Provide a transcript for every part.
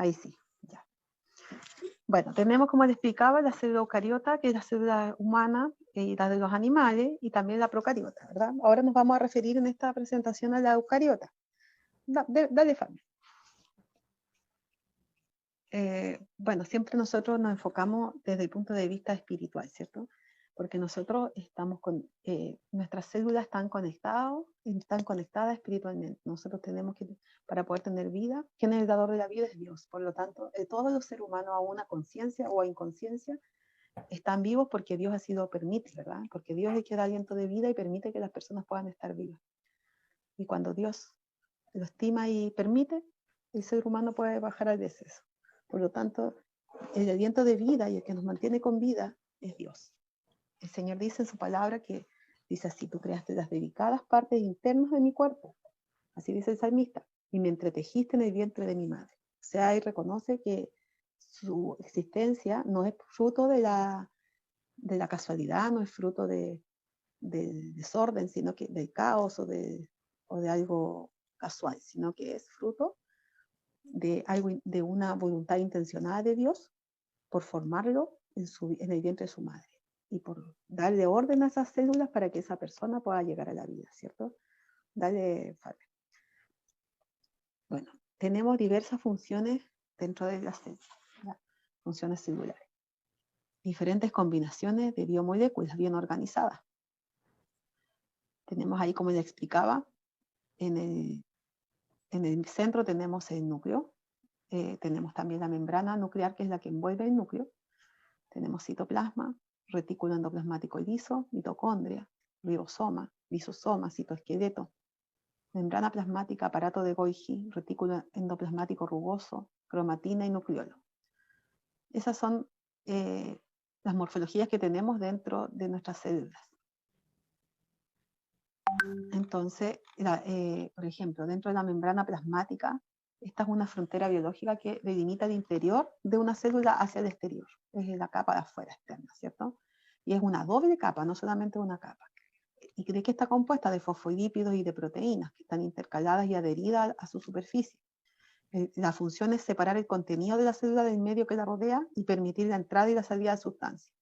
Ahí sí, ya. Bueno, tenemos, como les explicaba, la célula eucariota, que es la célula humana y la de los animales, y también la procariota, ¿verdad? Ahora nos vamos a referir en esta presentación a la eucariota. Dale, Fabi. Bueno, siempre nosotros nos enfocamos desde el punto de vista espiritual, ¿cierto? Porque nosotros estamos nuestras células están conectadas espiritualmente. Nosotros tenemos que, para poder tener vida, quien es el dador de la vida es Dios. Por lo tanto, todos los seres humanos, a una conciencia o a inconsciencia, están vivos porque Dios así lo permite, ¿verdad? Porque Dios es que da aliento de vida y permite que las personas puedan estar vivas. Y cuando Dios lo estima y permite, el ser humano puede bajar al deceso. Por lo tanto, el aliento de vida y el que nos mantiene con vida es Dios. El Señor dice en su palabra que dice así: tú creaste las dedicadas partes internas de mi cuerpo, así dice el salmista, y me entretejiste en el vientre de mi madre. O sea, él reconoce que su existencia no es fruto de la casualidad, no es fruto del desorden, sino que del caos o de algo casual, sino que es fruto de una voluntad intencionada de Dios por formarlo en el vientre de su madre y por darle orden a esas células para que esa persona pueda llegar a la vida, ¿cierto? Dale, Fabio. Bueno, tenemos diversas funciones dentro de las células, funciones celulares. Diferentes combinaciones de biomoléculas bien organizadas. Tenemos ahí, como les explicaba, en el centro tenemos el núcleo, tenemos también la membrana nuclear, que es la que envuelve el núcleo. Tenemos citoplasma, retículo endoplasmático liso, mitocondria, ribosoma, lisosoma, citoesqueleto, membrana plasmática, aparato de Golgi, retículo endoplasmático rugoso, cromatina y nucleolo. Esas son las morfologías que tenemos dentro de nuestras células. Entonces, por ejemplo, dentro de la membrana plasmática, esta es una frontera biológica que delimita el interior de una célula hacia el exterior. Es la capa de afuera externa, ¿cierto? Y es una doble capa, no solamente una capa. ¿Y de qué está compuesta? De fosfolípidos y de proteínas que están intercaladas y adheridas a su superficie. La función es separar el contenido de la célula del medio que la rodea y permitir la entrada y la salida de sustancias.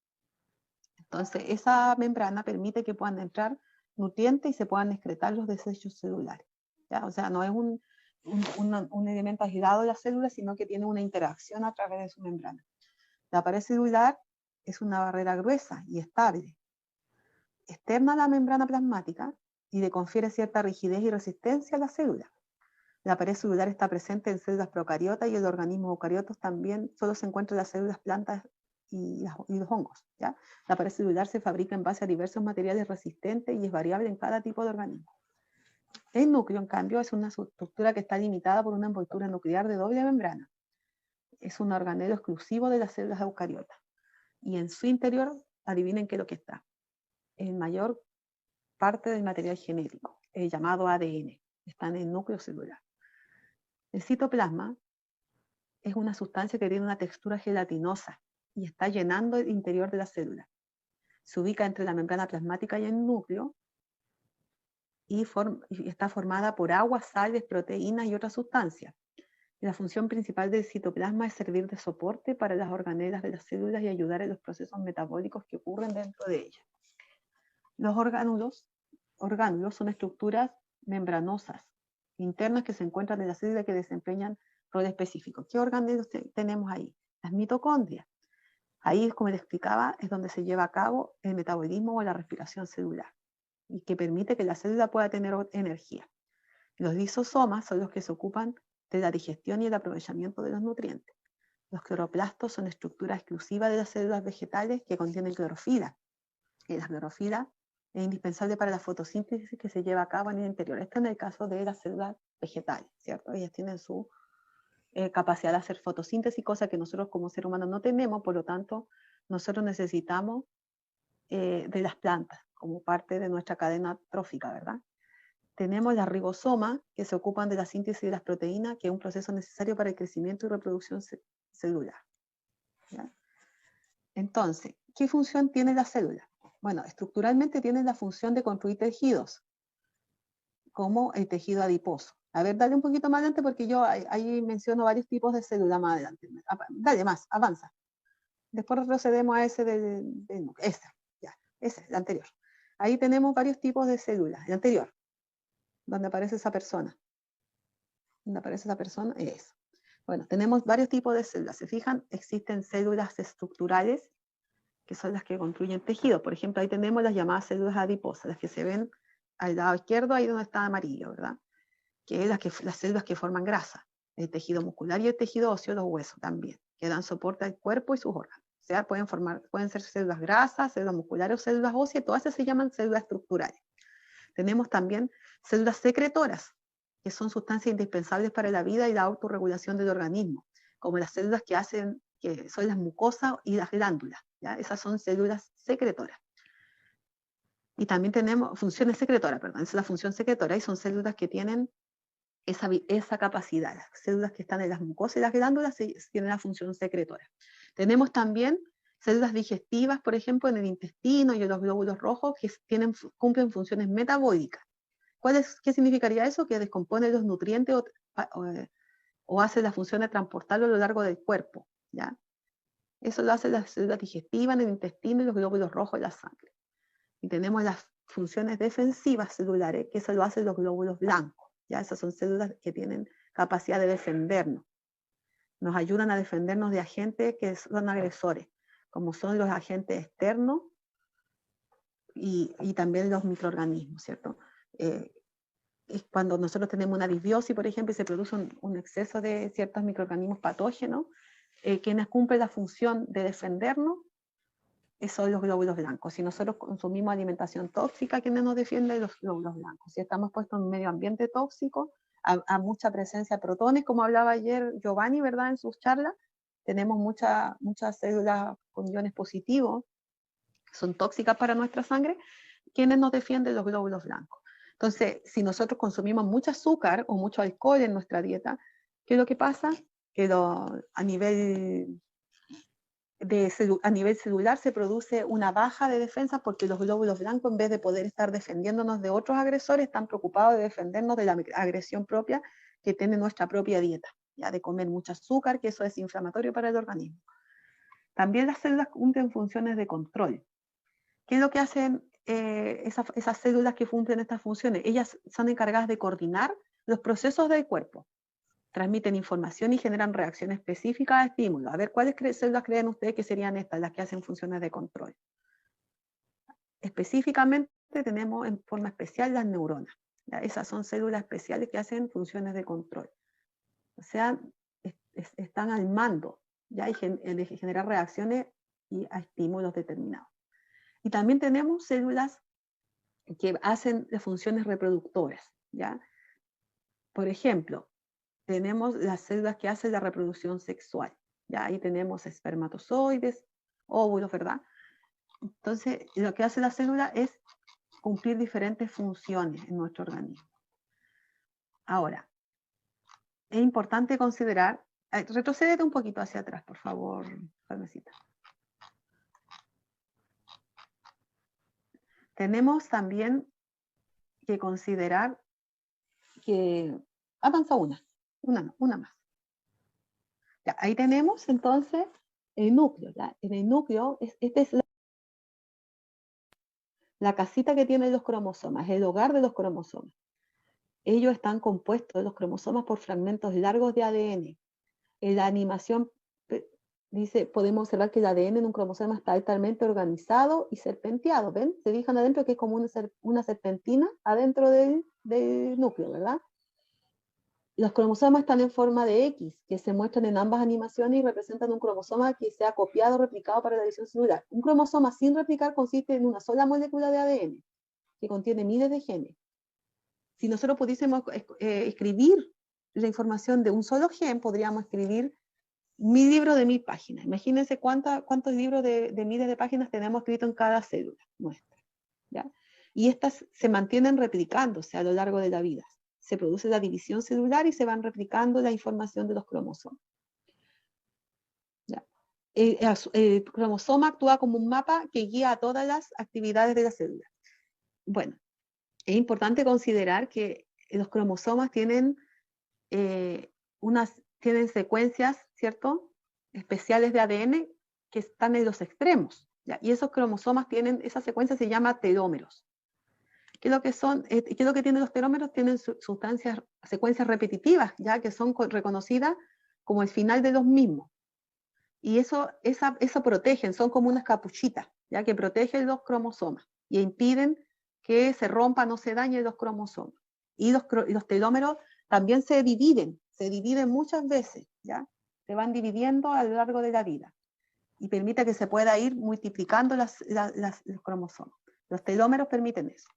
Entonces, esa membrana permite que puedan entrar nutrientes y se puedan excretar los desechos celulares, ¿ya? O sea, no es un elemento aislado de la célula, sino que tiene una interacción a través de su membrana. La pared celular es una barrera gruesa y estable, externa a la membrana plasmática, y le confiere cierta rigidez y resistencia a la célula. La pared celular está presente en células procariotas y en los organismos eucariotos también solo se encuentra en las células plantas y los hongos, ¿ya? La pared celular se fabrica en base a diversos materiales resistentes y es variable en cada tipo de organismo. El núcleo, en cambio, es una estructura que está limitada por una envoltura nuclear de doble membrana. Es un organelo exclusivo de las células eucariotas. Y en su interior, adivinen qué es lo que está. En mayor parte del material genético, el llamado ADN, está en el núcleo celular. El citoplasma es una sustancia que tiene una textura gelatinosa y está llenando el interior de la célula. Se ubica entre la membrana plasmática y el núcleo y está formada por agua, sales, proteínas y otras sustancias. La función principal del citoplasma es servir de soporte para las organelas de las células y ayudar en los procesos metabólicos que ocurren dentro de ellas. Los orgánulos son estructuras membranosas internas que se encuentran en la célula que desempeñan roles específicos. ¿Qué organelos tenemos ahí? Las mitocondrias. Ahí, como les explicaba, es donde se lleva a cabo el metabolismo o la respiración celular y que permite que la célula pueda tener energía. Los lisosomas son los que se ocupan de la digestión y el aprovechamiento de los nutrientes. Los cloroplastos son estructuras exclusivas de las células vegetales que contienen clorofila. Y la clorofila es indispensable para la fotosíntesis que se lleva a cabo en el interior. Esto en el caso de las células vegetales, ¿cierto? Ellas tienen su capacidad de hacer fotosíntesis, cosa que nosotros como seres humanos no tenemos, por lo tanto, nosotros necesitamos de las plantas como parte de nuestra cadena trófica, ¿verdad? Tenemos las ribosomas, que se ocupan de la síntesis de las proteínas, que es un proceso necesario para el crecimiento y reproducción celular, ¿ya? Entonces, ¿qué función tiene la célula? Bueno, estructuralmente tiene la función de construir tejidos, como el tejido adiposo, A ver, dale un poquito más adelante porque yo ahí menciono varios tipos de células más adelante. Dale más, avanza. Después retrocedemos a ese ese, ya, ese, el anterior. Ahí tenemos varios tipos de células. El anterior, donde aparece esa persona. Donde aparece esa persona, es. Bueno, tenemos varios tipos de células. ¿Se fijan? Existen células estructurales, que son las que construyen tejido. Por ejemplo, ahí tenemos las llamadas células adiposas, las que se ven al lado izquierdo, ahí donde está amarillo, ¿verdad? Que es las células que forman grasa, el tejido muscular y el tejido óseo, los huesos también, que dan soporte al cuerpo y sus órganos. O sea, pueden ser células grasas, células musculares o células óseas, todas esas se llaman células estructurales. Tenemos también células secretoras, que son sustancias indispensables para la vida y la autorregulación del organismo, como las células que son las mucosas y las glándulas, ¿ya? Esas son células secretoras. Y también tenemos funciones secretoras, perdón, esa es la función secretora, y son células que tienen esa capacidad. Las células que están en las mucosas y las glándulas tienen la función secretora. Tenemos también células digestivas, por ejemplo, en el intestino y en los glóbulos rojos, que cumplen funciones metabólicas. ¿Qué significaría eso? Que descompone los nutrientes o hace la función de transportarlo a lo largo del cuerpo, ¿ya? Eso lo hacen las células digestivas en el intestino y los glóbulos rojos de la sangre. Y tenemos las funciones defensivas celulares, que eso lo hacen los glóbulos blancos, ¿ya? Esas son células que tienen capacidad de defendernos. Nos ayudan a defendernos de agentes que son agresores, como son los agentes externos y también los microorganismos, ¿cierto? Es cuando nosotros tenemos una disbiosis, por ejemplo, y se produce un exceso de ciertos microorganismos patógenos, quienes cumplen la función de defendernos son los glóbulos blancos. Si nosotros consumimos alimentación tóxica, ¿quiénes nos defienden? Los glóbulos blancos. Si estamos puestos en un medio ambiente tóxico, a mucha presencia de protones, como hablaba ayer Giovanni, ¿verdad? En sus charlas, tenemos muchas células con iones positivos, que son tóxicas para nuestra sangre, ¿quiénes nos defienden? Los glóbulos blancos. Entonces, si nosotros consumimos mucho azúcar o mucho alcohol en nuestra dieta, ¿qué es lo que pasa? Que a nivel celular se produce una baja de defensa porque los glóbulos blancos, en vez de poder estar defendiéndonos de otros agresores, están preocupados de defendernos de la agresión propia que tiene nuestra propia dieta, ya de comer mucho azúcar, que eso es inflamatorio para el organismo. También las células cumplen funciones de control. ¿Qué es lo que hacen esas células que cumplen estas funciones? Ellas son encargadas de coordinar los procesos del cuerpo. Transmiten información y generan reacciones específicas a estímulos. A ver, ¿cuáles células creen ustedes que serían estas, las que hacen funciones de control? Específicamente tenemos en forma especial las neuronas. ¿Ya? Esas son células especiales que hacen funciones de control. O sea, están al mando, ¿ya? Y de generar reacciones a estímulos determinados. Y también tenemos células que hacen funciones reproductoras, ¿ya? Por ejemplo, tenemos las células que hacen la reproducción sexual. Ya ahí tenemos espermatozoides, óvulos, ¿verdad? Entonces, lo que hace la célula es cumplir diferentes funciones en nuestro organismo. Ahora, es importante considerar, retrocédete un poquito hacia atrás, por favor, Carmesita. Tenemos también que considerar que avanza una más. Ya, ahí tenemos entonces el núcleo. ¿Ya? En el núcleo, esta es la casita que tienen los cromosomas, el hogar de los cromosomas. Ellos están compuestos, los cromosomas, por fragmentos largos de ADN. En la animación dice, podemos observar que el ADN en un cromosoma está altamente organizado y serpenteado. ¿Ven? Se fijan adentro que es como una serpentina adentro del núcleo, ¿verdad? Los cromosomas están en forma de X, que se muestran en ambas animaciones y representan un cromosoma que se ha copiado o replicado para la división celular. Un cromosoma sin replicar consiste en una sola molécula de ADN, que contiene miles de genes. Si nosotros pudiésemos escribir la información de un solo gen, podríamos escribir 1000 libros de 1000 páginas. Imagínense cuántos libros de miles de páginas tenemos escritos en cada célula nuestra, ¿ya? Y estas se mantienen replicándose a lo largo de la vida. Se produce la división celular y se van replicando la información de los cromosomas. ¿Ya? El cromosoma actúa como un mapa que guía a todas las actividades de la célula. Bueno, es importante considerar que los cromosomas tienen tienen secuencias, ¿cierto?, especiales de ADN que están en los extremos, ¿ya? Y esos cromosomas tienen, esa secuencia se llama telómeros. ¿Qué es lo que son? ¿Qué es lo que tienen los telómeros? Tienen sustancias, secuencias repetitivas, ya que son reconocidas como el final de los mismos. Y eso protegen, son como unas capuchitas, ya que protegen los cromosomas y impiden que se rompan o se dañen los cromosomas. Y los telómeros también se dividen muchas veces, ¿ya? Se van dividiendo a lo largo de la vida y permite que se pueda ir multiplicando los cromosomas. Los telómeros permiten eso.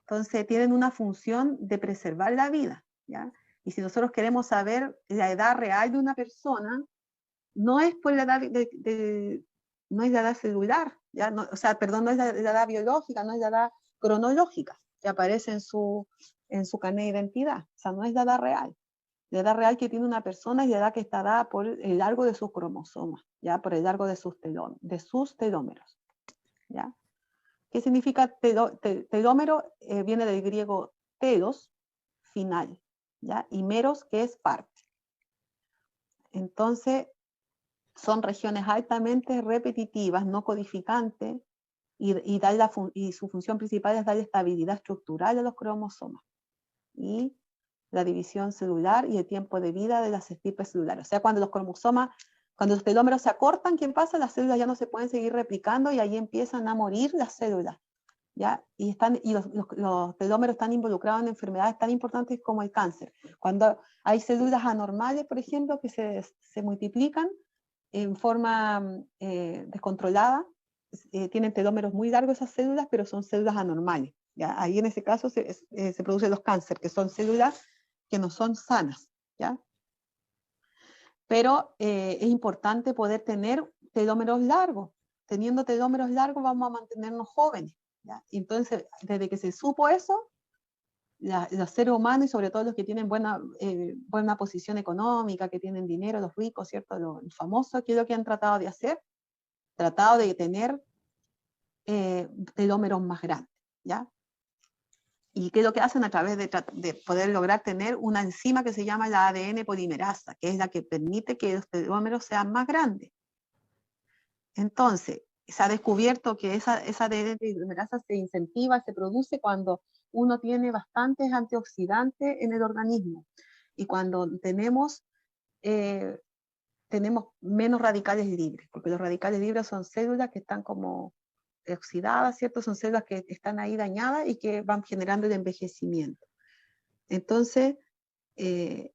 Entonces tienen una función de preservar la vida, ¿ya? Y si nosotros queremos saber la edad real de una persona, no es por la edad no es la edad celular, ¿ya? No, o sea, perdón, no es la edad biológica, no es la edad cronológica que aparece en su carnet de identidad, o sea, no es la edad real. La edad real que tiene una persona es la edad que está dada por el largo de sus cromosomas, ¿ya? Por el largo de sus telómeros, ¿ya? ¿Qué significa telómero? Viene del griego telos, final, ¿ya? Y meros, que es parte. Entonces, son regiones altamente repetitivas, no codificantes, y su función principal es dar estabilidad estructural a los cromosomas y la división celular y el tiempo de vida de las estirpes celulares. O sea, cuando los telómeros se acortan, ¿qué pasa? Las células ya no se pueden seguir replicando y ahí empiezan a morir las células, ¿ya? Y los telómeros están involucrados en enfermedades tan importantes como el cáncer. Cuando hay células anormales, por ejemplo, que se multiplican en forma descontrolada, tienen telómeros muy largos esas células, pero son células anormales, ¿ya? Ahí en ese caso se producen los cánceres, que son células que no son sanas, ¿ya? Pero es importante poder tener telómeros largos. Teniendo telómeros largos vamos a mantenernos jóvenes, ¿ya? Entonces, desde que se supo eso, los seres humanos, y sobre todo los que tienen buena posición económica, que tienen dinero, los ricos, ¿cierto? Los famosos, ¿qué es lo que han tratado de hacer? Tratado de tener telómeros más grandes, ¿ya? ¿Y qué es lo que hacen? A través de poder lograr tener una enzima que se llama la ADN polimerasa, que es la que permite que los telómeros sean más grandes. Entonces, se ha descubierto que esa ADN polimerasa se incentiva, se produce cuando uno tiene bastantes antioxidantes en el organismo y cuando tenemos menos radicales libres, porque los radicales libres son células que están como oxidadas, ¿cierto? Son células que están ahí dañadas y que van generando el envejecimiento. Entonces, es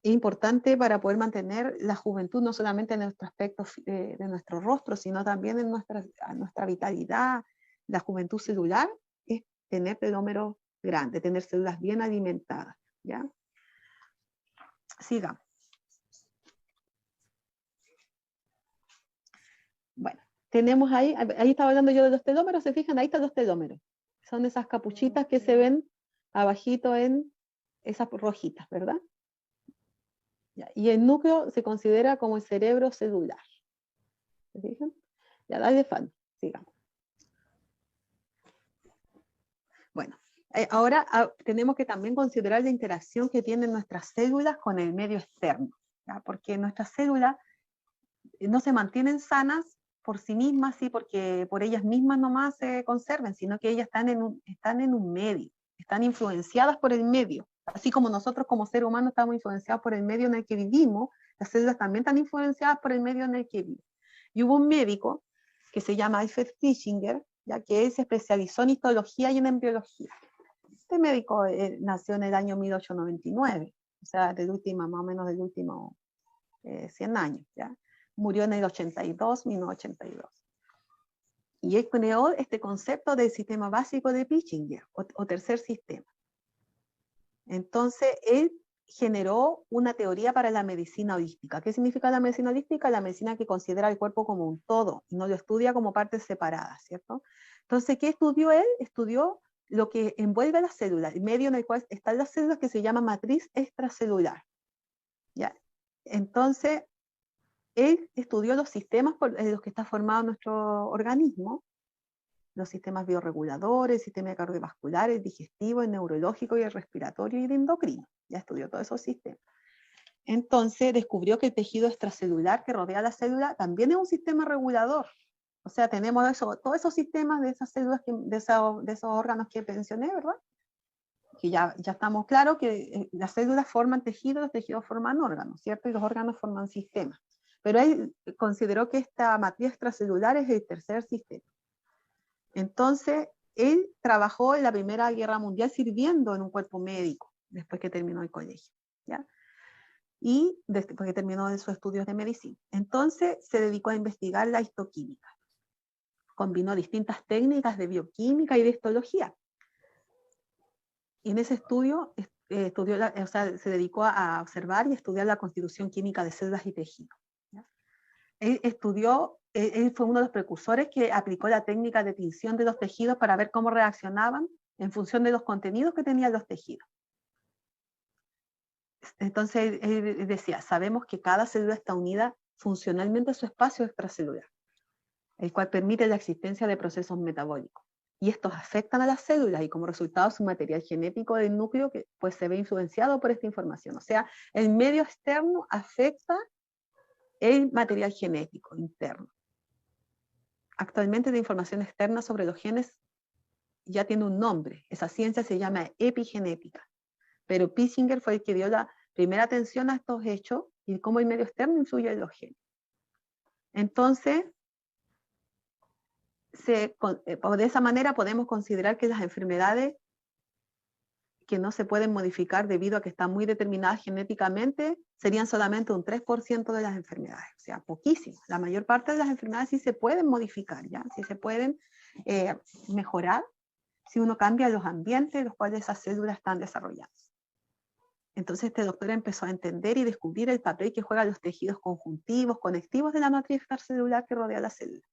importante para poder mantener la juventud, no solamente en nuestro aspecto de nuestro rostro, sino también en nuestra vitalidad, la juventud celular, es tener telómeros grandes, tener células bien alimentadas, ¿ya? Sigamos. Bueno, tenemos ahí estaba hablando yo de los telómeros, se fijan, ahí están los telómeros. Son esas capuchitas que se ven abajito en esas rojitas, ¿verdad? Y el núcleo se considera como el cerebro celular. ¿Se fijan? Ya, dale fan, sigamos. Bueno, ahora tenemos que también considerar la interacción que tienen nuestras células con el medio externo, ¿ya? Porque nuestras células no se mantienen sanas por sí mismas, sí, porque por ellas mismas nomás se conserven, sino que ellas están en un medio, están influenciadas por el medio. Así como nosotros como seres humanos estamos influenciados por el medio en el que vivimos, las células también están influenciadas por el medio en el que viven. Y hubo un médico que se llama Alfred Fischinger, ya que él se especializó en histología y en embriología. Este médico nació en el año 1899, o sea, más o menos del último 100 años, ¿ya? Murió en el 1982. Y él creó este concepto del sistema básico de Fischinger, o tercer sistema. Entonces, él generó una teoría para la medicina holística. ¿Qué significa la medicina holística? La medicina que considera el cuerpo como un todo y no lo estudia como partes separadas, ¿cierto? Entonces, ¿qué estudió él? Estudió lo que envuelve a las células, el medio en el cual están las células, que se llama matriz extracelular, ¿ya? Entonces, él estudió los sistemas en los que está formado nuestro organismo, los sistemas bioreguladores, el sistema cardiovascular, el digestivo, el neurológico y el respiratorio y el endocrino, ya estudió todos esos sistemas. Entonces descubrió que el tejido extracelular que rodea la célula también es un sistema regulador. O sea, tenemos todos esos sistemas de esas células, de esos órganos que mencioné, ¿verdad? Que ya estamos claros que las células forman tejidos, los tejidos forman órganos, ¿cierto? Y los órganos forman sistemas. Pero él consideró que esta matriz extracelular es el tercer sistema. Entonces, él trabajó en la Primera Guerra Mundial sirviendo en un cuerpo médico, después que terminó el colegio, ¿ya? Y después que terminó de sus estudios de medicina. Entonces, se dedicó a investigar la histoquímica. Combinó distintas técnicas de bioquímica y de histología. Y en ese estudio, se dedicó a observar y estudiar la constitución química de células y tejidos. ¿Ya? Él fue uno de los precursores que aplicó la técnica de tinción de los tejidos para ver cómo reaccionaban en función de los contenidos que tenían los tejidos. Entonces él decía, sabemos que cada célula está unida funcionalmente a su espacio extracelular, el cual permite la existencia de procesos metabólicos. Y estos afectan a las células y como resultado su material genético del núcleo que pues se ve influenciado por esta información. O sea, el medio externo afecta el material genético interno. Actualmente la información externa sobre los genes ya tiene un nombre. Esa ciencia se llama epigenética. Pero Pissinger fue el que dio la primera atención a estos hechos y cómo el medio externo influye en los genes. Entonces, de esa manera podemos considerar que las enfermedades que no se pueden modificar debido a que están muy determinadas genéticamente serían solamente un 3% de las enfermedades, o sea, poquísimo. La mayor parte de las enfermedades sí se pueden modificar, ¿ya? Sí se pueden mejorar si uno cambia los ambientes en los cuales esas células están desarrollando. Entonces este doctor empezó a entender y descubrir el papel que juegan los tejidos conjuntivos, conectivos de la matriz extracelular que rodea la célula.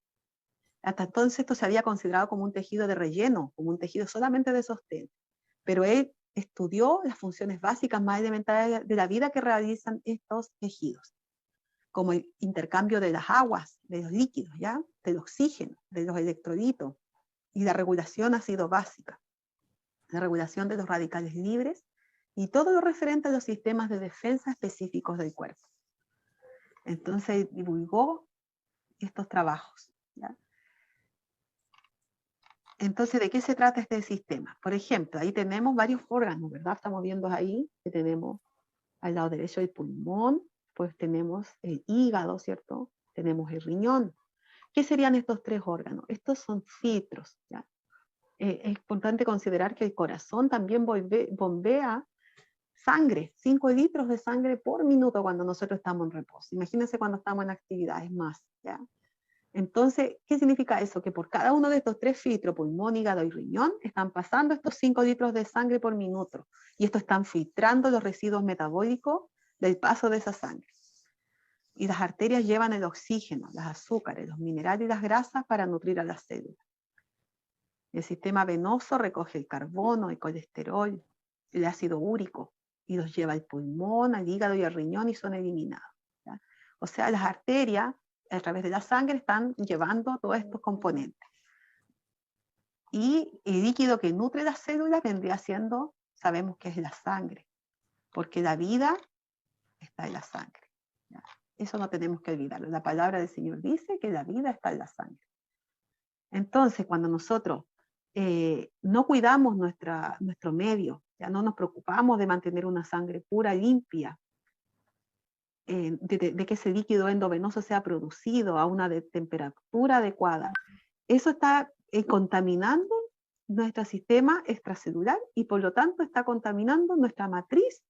Hasta entonces esto se había considerado como un tejido de relleno, como un tejido solamente de sostén. Pero él estudió las funciones básicas más elementales de la vida que realizan estos tejidos, como el intercambio de las aguas, de los líquidos, ¿ya? Del oxígeno, de los electrolitos, y la regulación ha sido básica. La regulación de los radicales libres y todo lo referente a los sistemas de defensa específicos del cuerpo. Entonces divulgó estos trabajos, ¿ya? Entonces, ¿de qué se trata este sistema? Por ejemplo, ahí tenemos varios órganos, ¿verdad? Estamos viendo ahí que tenemos al lado derecho el pulmón, pues tenemos el hígado, ¿cierto? Tenemos el riñón. ¿Qué serían estos tres órganos? Estos son filtros, ¿ya? Es importante considerar que el corazón también bombea sangre, 5 litros de sangre por minuto cuando nosotros estamos en reposo. Imagínense cuando estamos en actividades más, ¿ya? Entonces, ¿qué significa eso? Que por cada uno de estos tres filtros, pulmón, hígado y riñón, están pasando estos 5 litros de sangre por minuto. Y esto están filtrando los residuos metabólicos del paso de esa sangre. Y las arterias llevan el oxígeno, los azúcares, los minerales y las grasas para nutrir a las células. El sistema venoso recoge el carbono, el colesterol, el ácido úrico, y los lleva al pulmón, al hígado y al riñón y son eliminados, ¿ya? O sea, las arterias a través de la sangre están llevando todos estos componentes. Y el líquido que nutre las células vendría siendo, sabemos que es la sangre, porque la vida está en la sangre, ¿ya? Eso no tenemos que olvidarlo. La palabra del Señor dice que la vida está en la sangre. Entonces, cuando nosotros no cuidamos nuestro medio, ya no nos preocupamos de mantener una sangre pura, limpia, de que ese líquido endovenoso sea producido a una temperatura adecuada. Eso está contaminando nuestro sistema extracelular y por lo tanto está contaminando nuestra matriz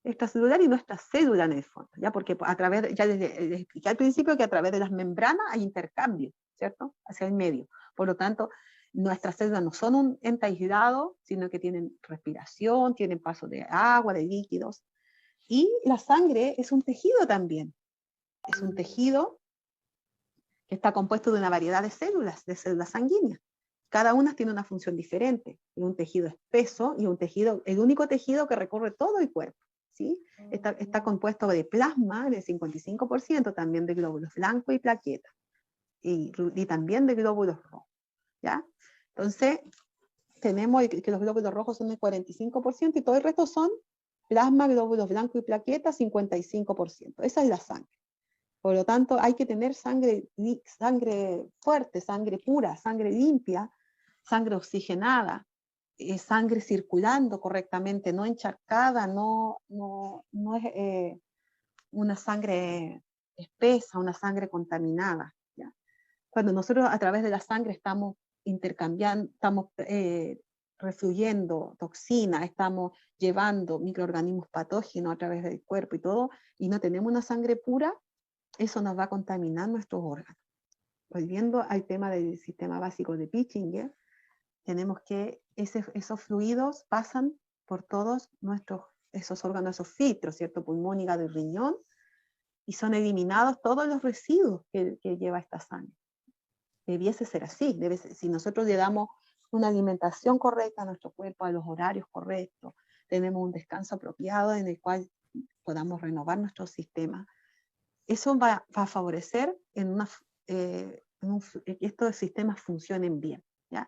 extracelular y nuestra célula en el fondo, ¿ya? Porque a través, ya les expliqué al principio que a través de las membranas hay intercambio, ¿cierto? Hacia el medio. Por lo tanto, nuestras células no son un ente aislado, sino que tienen respiración, tienen paso de agua, de líquidos. Y la sangre es un tejido también. Es un tejido que está compuesto de una variedad de células sanguíneas. Cada una tiene una función diferente. Es un tejido espeso y un tejido, el único tejido que recorre todo el cuerpo, ¿sí? Está compuesto de plasma, del 55%, también de glóbulos blancos y plaquetas. Y también de glóbulos rojos, ¿ya? Entonces, tenemos que los glóbulos rojos son el 45% y todo el resto son plasma, glóbulos blancos y plaquetas, 55%. Esa es la sangre. Por lo tanto, hay que tener sangre fuerte, sangre pura, sangre limpia, sangre oxigenada, sangre circulando correctamente, no encharcada, no es una sangre espesa, una sangre contaminada. ¿Ya? Cuando nosotros a través de la sangre estamos intercambiando, estamos refluyendo toxinas, estamos llevando microorganismos patógenos a través del cuerpo y todo, y no tenemos una sangre pura, eso nos va a contaminar nuestros órganos. Volviendo al tema del sistema básico de Pitchinger, tenemos que esos fluidos pasan por todos esos órganos, esos filtros, ¿cierto? Pulmón, hígado y riñón, y son eliminados todos los residuos que lleva esta sangre. Debiese ser así, si nosotros le damos una alimentación correcta a nuestro cuerpo, a los horarios correctos, tenemos un descanso apropiado en el cual podamos renovar nuestro sistema, eso va a favorecer que estos sistemas funcionen bien. ¿Ya?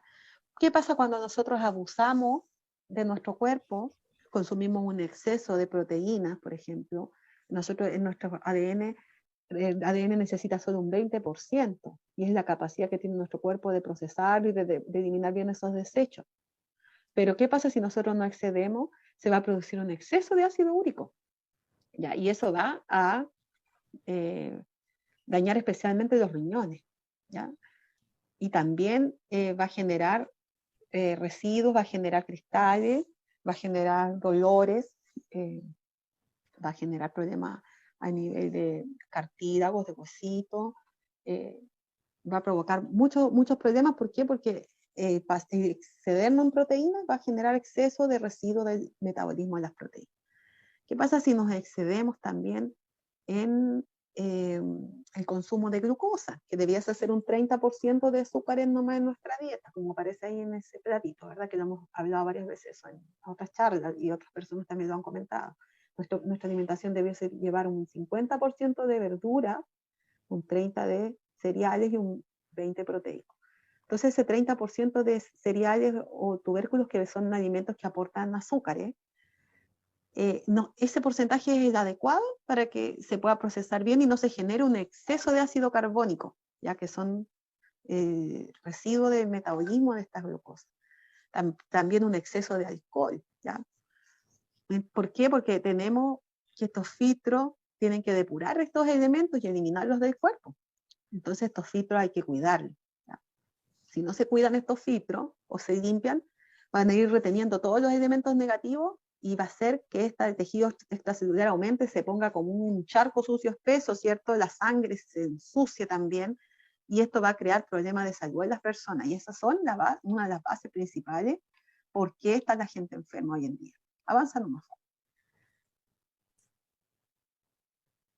¿Qué pasa cuando nosotros abusamos de nuestro cuerpo? Consumimos un exceso de proteínas, por ejemplo. Nosotros en nuestro ADN, el ADN necesita solo un 20%, y es la capacidad que tiene nuestro cuerpo de procesar y de eliminar bien esos desechos. Pero ¿qué pasa si nosotros no excedemos? Se va a producir un exceso de ácido úrico. ¿Ya? Y eso va a dañar especialmente los riñones. ¿Ya? Y también va a generar residuos, va a generar cristales, va a generar dolores, va a generar problemas a nivel de cartílagos, de huesitos, va a provocar muchos problemas. ¿Por qué? Porque excedernos en proteínas va a generar exceso de residuos del metabolismo de las proteínas. ¿Qué pasa si nos excedemos también en el consumo de glucosa, que debiese ser un 30% de azúcares nomás en nuestra dieta, como aparece ahí en ese platito, ¿verdad? Que lo hemos hablado varias veces en otras charlas y otras personas también lo han comentado. Nuestra alimentación debiese llevar un 50% de verdura, un 30% de cereales y un 20% proteico. Entonces ese 30% de cereales o tubérculos, que son alimentos que aportan azúcares, ese porcentaje es el adecuado para que se pueda procesar bien y no se genere un exceso de ácido carbónico, ya que son residuos del metabolismo de estas glucosas. También un exceso de alcohol. ¿Ya? ¿Por qué? Porque tenemos que estos filtros tienen que depurar estos elementos y eliminarlos del cuerpo. Entonces estos filtros hay que cuidarlos. ¿Ya? Si no se cuidan estos filtros o se limpian, van a ir reteniendo todos los elementos negativos y va a hacer que este tejido extracelular aumente, se ponga como un charco sucio espeso, ¿cierto? La sangre se ensucie también, y esto va a crear problemas de salud en las personas, y esas son una de las bases principales por qué está la gente enferma hoy en día. Avanza nomás.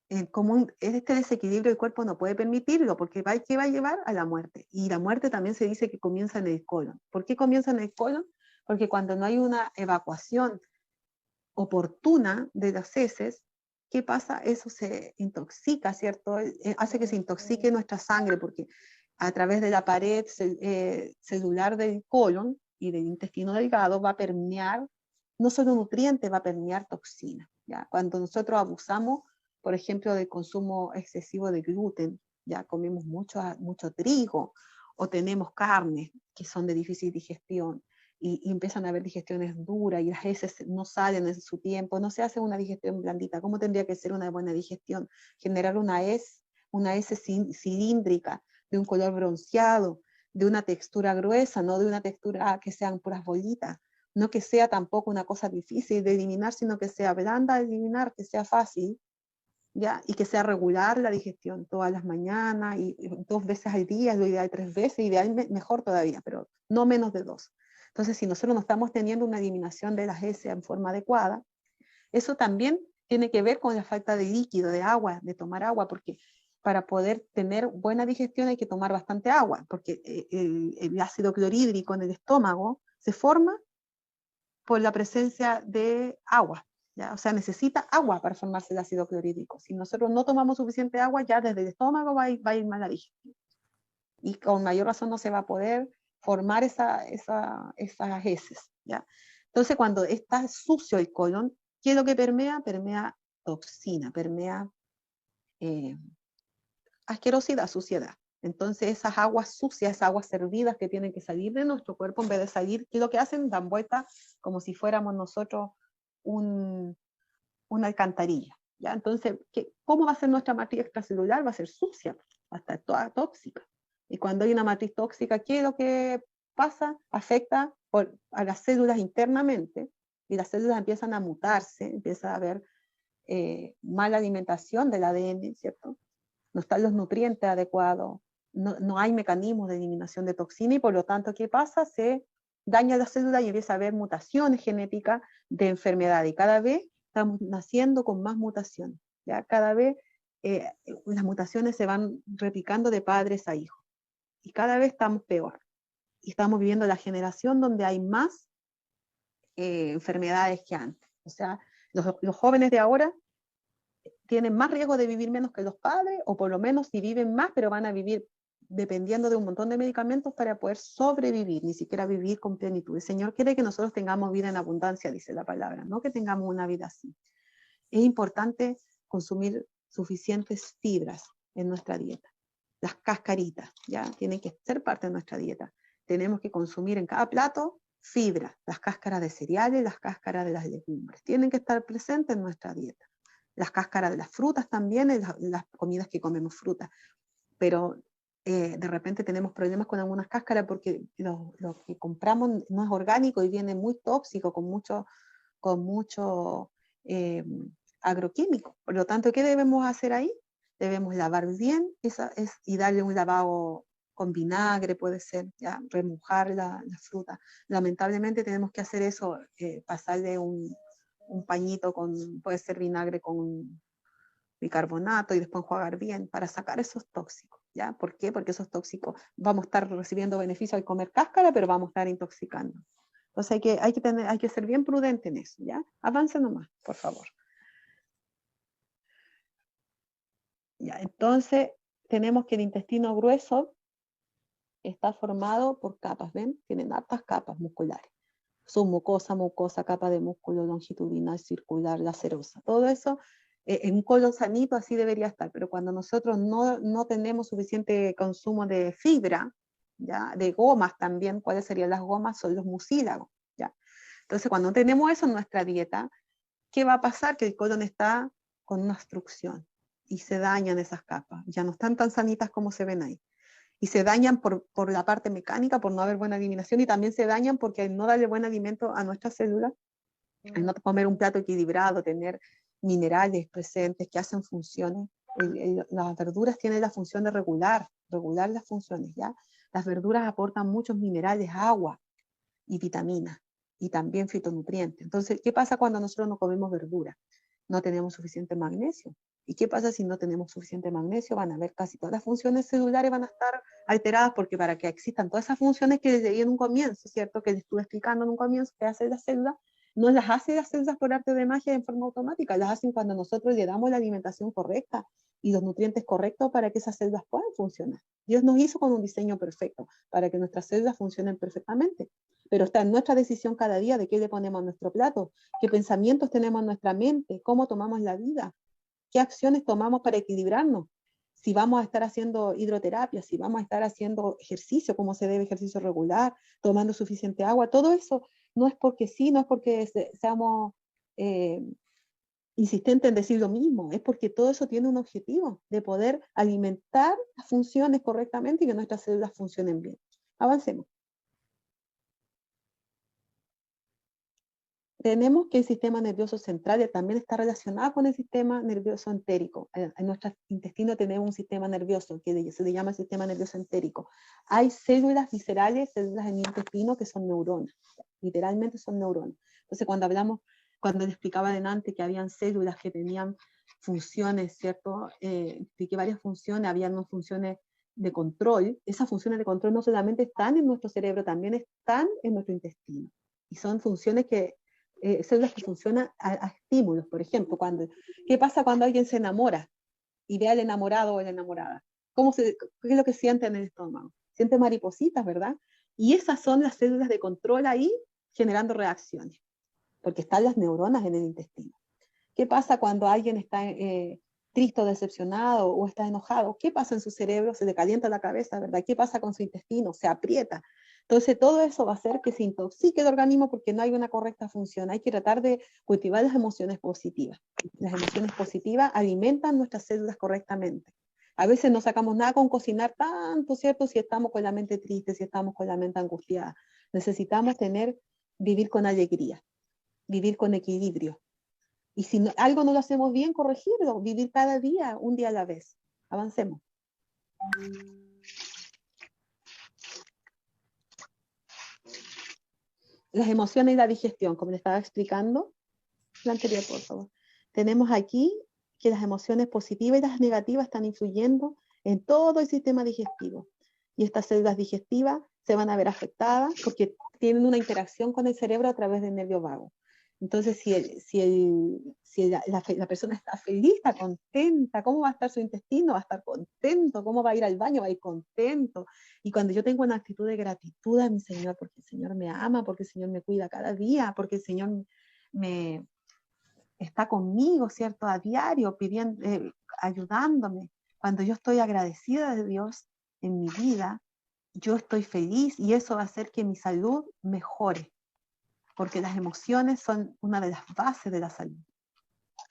Este desequilibrio del cuerpo no puede permitirlo, porque ¿qué va a llevar? A la muerte. Y la muerte también se dice que comienza en el colon. ¿Por qué comienza en el colon? Porque cuando no hay una evacuación oportuna de las heces, ¿qué pasa? Eso se intoxica, ¿cierto? Hace que se intoxique nuestra sangre, porque a través de la pared celular del colon y del intestino delgado va a permear no solo nutrientes, va a permear toxinas. ¿Ya? Cuando nosotros abusamos, por ejemplo, del consumo excesivo de gluten, ya comemos mucho trigo, o tenemos carnes que son de difícil digestión, y empiezan a haber digestiones duras y las heces no salen en su tiempo, no se hace una digestión blandita. ¿Cómo tendría que ser una buena digestión? Generar una hez cilíndrica, de un color bronceado, de una textura gruesa, no de una textura que sean puras bolitas, no que sea tampoco una cosa difícil de eliminar, sino que sea blanda de eliminar, que sea fácil, ¿ya? Y que sea regular la digestión todas las mañanas y 2 veces al día, lo ideal 3 veces, ideal mejor todavía, pero no menos de 2. Entonces, si nosotros no estamos teniendo una eliminación de las heces en forma adecuada, eso también tiene que ver con la falta de líquido, de agua, de tomar agua, porque para poder tener buena digestión hay que tomar bastante agua, porque el ácido clorhídrico en el estómago se forma por la presencia de agua. ¿Ya? O sea, necesita agua para formarse el ácido clorhídrico. Si nosotros no tomamos suficiente agua, ya desde el estómago va a ir mal la digestión. Y con mayor razón no se va a poder formar esas heces. ¿Ya? Entonces, cuando está sucio el colon, ¿Qué es lo que permea? Permea toxina, permea asquerosidad, suciedad. Entonces esas aguas sucias, esas aguas servidas que tienen que salir de nuestro cuerpo, en vez de salir, ¿qué es lo que hacen? Dan vuelta como si fuéramos nosotros una alcantarilla. ¿Ya? Entonces, ¿cómo va a ser nuestra matriz extracelular? Va a ser sucia, va a estar toda tóxica. Y cuando hay una matriz tóxica, ¿qué es lo que pasa? Afecta a las células internamente, y las células empiezan a mutarse, empieza a haber mala alimentación del ADN, ¿cierto? No están los nutrientes adecuados, no hay mecanismos de eliminación de toxina, y por lo tanto, ¿qué pasa? Se daña la célula y empieza a haber mutaciones genéticas de enfermedad, y cada vez estamos naciendo con más mutaciones, ¿ya? Cada vez las mutaciones se van replicando de padres a hijos, y cada vez estamos peor, y estamos viviendo la generación donde hay más enfermedades que antes. O sea, los jóvenes de ahora tienen más riesgo de vivir menos que los padres, o por lo menos si viven más, pero van a vivir dependiendo de un montón de medicamentos para poder sobrevivir, ni siquiera vivir con plenitud. El Señor quiere que nosotros tengamos vida en abundancia, dice la palabra, no que tengamos una vida así. Es importante consumir suficientes fibras en nuestra dieta. Las cascaritas, ¿ya? Tienen que ser parte de nuestra dieta. Tenemos que consumir en cada plato fibra, las cáscaras de cereales, las cáscaras de las legumbres. Tienen que estar presentes en nuestra dieta. Las cáscaras de las frutas también, en las comidas que comemos frutas. Pero de repente tenemos problemas con algunas cáscaras porque lo que compramos no es orgánico y viene muy tóxico, con mucho agroquímico. Por lo tanto, ¿qué debemos hacer ahí? Debemos lavar bien y darle un lavado con vinagre, puede ser, ¿ya? Remojar la fruta. Lamentablemente tenemos que hacer eso, pasarle un pañito puede ser vinagre con bicarbonato, y después enjuagar bien para sacar esos tóxicos, ¿ya? ¿Por qué? Porque esos tóxicos, vamos a estar recibiendo beneficio al comer cáscara, pero vamos a estar intoxicando. Entonces hay que ser bien prudente en eso, ¿ya? Avance nomás, por favor. Ya, entonces tenemos que el intestino grueso está formado por capas, ¿ven? Tienen hartas capas musculares. Submucosa, capa de músculo longitudinal, circular, lacerosa. Todo eso en un colon sanito así debería estar, pero cuando nosotros no tenemos suficiente consumo de fibra, ¿ya? De gomas también, ¿cuáles serían las gomas? Son los mucílagos, ¿ya? Entonces, cuando no tenemos eso en nuestra dieta, ¿qué va a pasar? Que el colon está con una obstrucción y se dañan esas capas, ya no están tan sanitas como se ven ahí. Y se dañan por la parte mecánica, por no haber buena eliminación, y también se dañan porque al no darle buen alimento a nuestras células, al no comer un plato equilibrado, tener minerales presentes que hacen funciones. Las verduras tienen la función de regular las funciones, ¿ya? Las verduras aportan muchos minerales, agua y vitaminas, y también fitonutrientes. Entonces, ¿qué pasa cuando nosotros no comemos verdura? No tenemos suficiente magnesio. ¿Y qué pasa si no tenemos suficiente magnesio? Van a haber casi todas las funciones celulares van a estar alteradas, porque para que existan todas esas funciones que les leí en un comienzo, ¿cierto? Que les estuve explicando en un comienzo que hace la célula, no las hace las células por arte de magia en forma automática, las hacen cuando nosotros le damos la alimentación correcta y los nutrientes correctos para que esas células puedan funcionar. Dios nos hizo con un diseño perfecto para que nuestras células funcionen perfectamente, pero está en nuestra decisión cada día de qué le ponemos a nuestro plato, qué pensamientos tenemos en nuestra mente, cómo tomamos la vida, qué acciones tomamos para equilibrarnos, si vamos a estar haciendo hidroterapia, si vamos a estar haciendo ejercicio, como se debe, ejercicio regular, tomando suficiente agua. Todo eso no es porque sí, no es porque seamos insistentes en decir lo mismo, es porque todo eso tiene un objetivo de poder alimentar las funciones correctamente y que nuestras células funcionen bien. Avancemos. Tenemos que el sistema nervioso central también está relacionado con el sistema nervioso entérico. En nuestro intestino tenemos un sistema nervioso que se le llama sistema nervioso entérico. Hay células viscerales, células en el intestino que son neuronas, literalmente son neuronas. Entonces cuando les explicaba adelante que habían células que tenían funciones, ¿cierto? Expliqué varias funciones, habían unas funciones de control. Esas funciones de control no solamente están en nuestro cerebro, también están en nuestro intestino. Y son funciones células que funcionan a estímulos. Por ejemplo, ¿qué pasa cuando alguien se enamora y ve al enamorado o la enamorada? ¿Qué es lo que siente en el estómago? Siente maripositas, ¿verdad? Y esas son las células de control ahí generando reacciones. porque están las neuronas en el intestino. ¿Qué pasa cuando alguien está triste o decepcionado o está enojado? ¿Qué pasa en su cerebro? Se le calienta la cabeza, ¿verdad? ¿Qué pasa con su intestino? Se aprieta. Entonces todo eso va a hacer que se intoxique el organismo porque no hay una correcta función. Hay que tratar de cultivar las emociones positivas. Las emociones positivas alimentan nuestras células correctamente. A veces no sacamos nada con cocinar tanto, ¿cierto? Si estamos con la mente triste, si estamos con la mente angustiada. Necesitamos vivir con alegría, vivir con equilibrio. Y si algo no lo hacemos bien, corregirlo, vivir cada día, un día a la vez. Avancemos. Las emociones y la digestión, como le estaba explicando, la anterior, por favor. Tenemos aquí que las emociones positivas y las negativas están influyendo en todo el sistema digestivo. Y estas células digestivas se van a ver afectadas porque tienen una interacción con el cerebro a través del nervio vago. Entonces, si la persona está feliz, está contenta, ¿cómo va a estar su intestino? Va a estar contento. ¿Cómo va a ir al baño? Va a ir contento. Y cuando yo tengo una actitud de gratitud a mi Señor, porque el Señor me ama, porque el Señor me cuida cada día, porque el Señor me está conmigo, ¿cierto? A diario, pidiendo, ayudándome. Cuando yo estoy agradecida de Dios en mi vida, yo estoy feliz y eso va a hacer que mi salud mejore. Porque las emociones son una de las bases de la salud.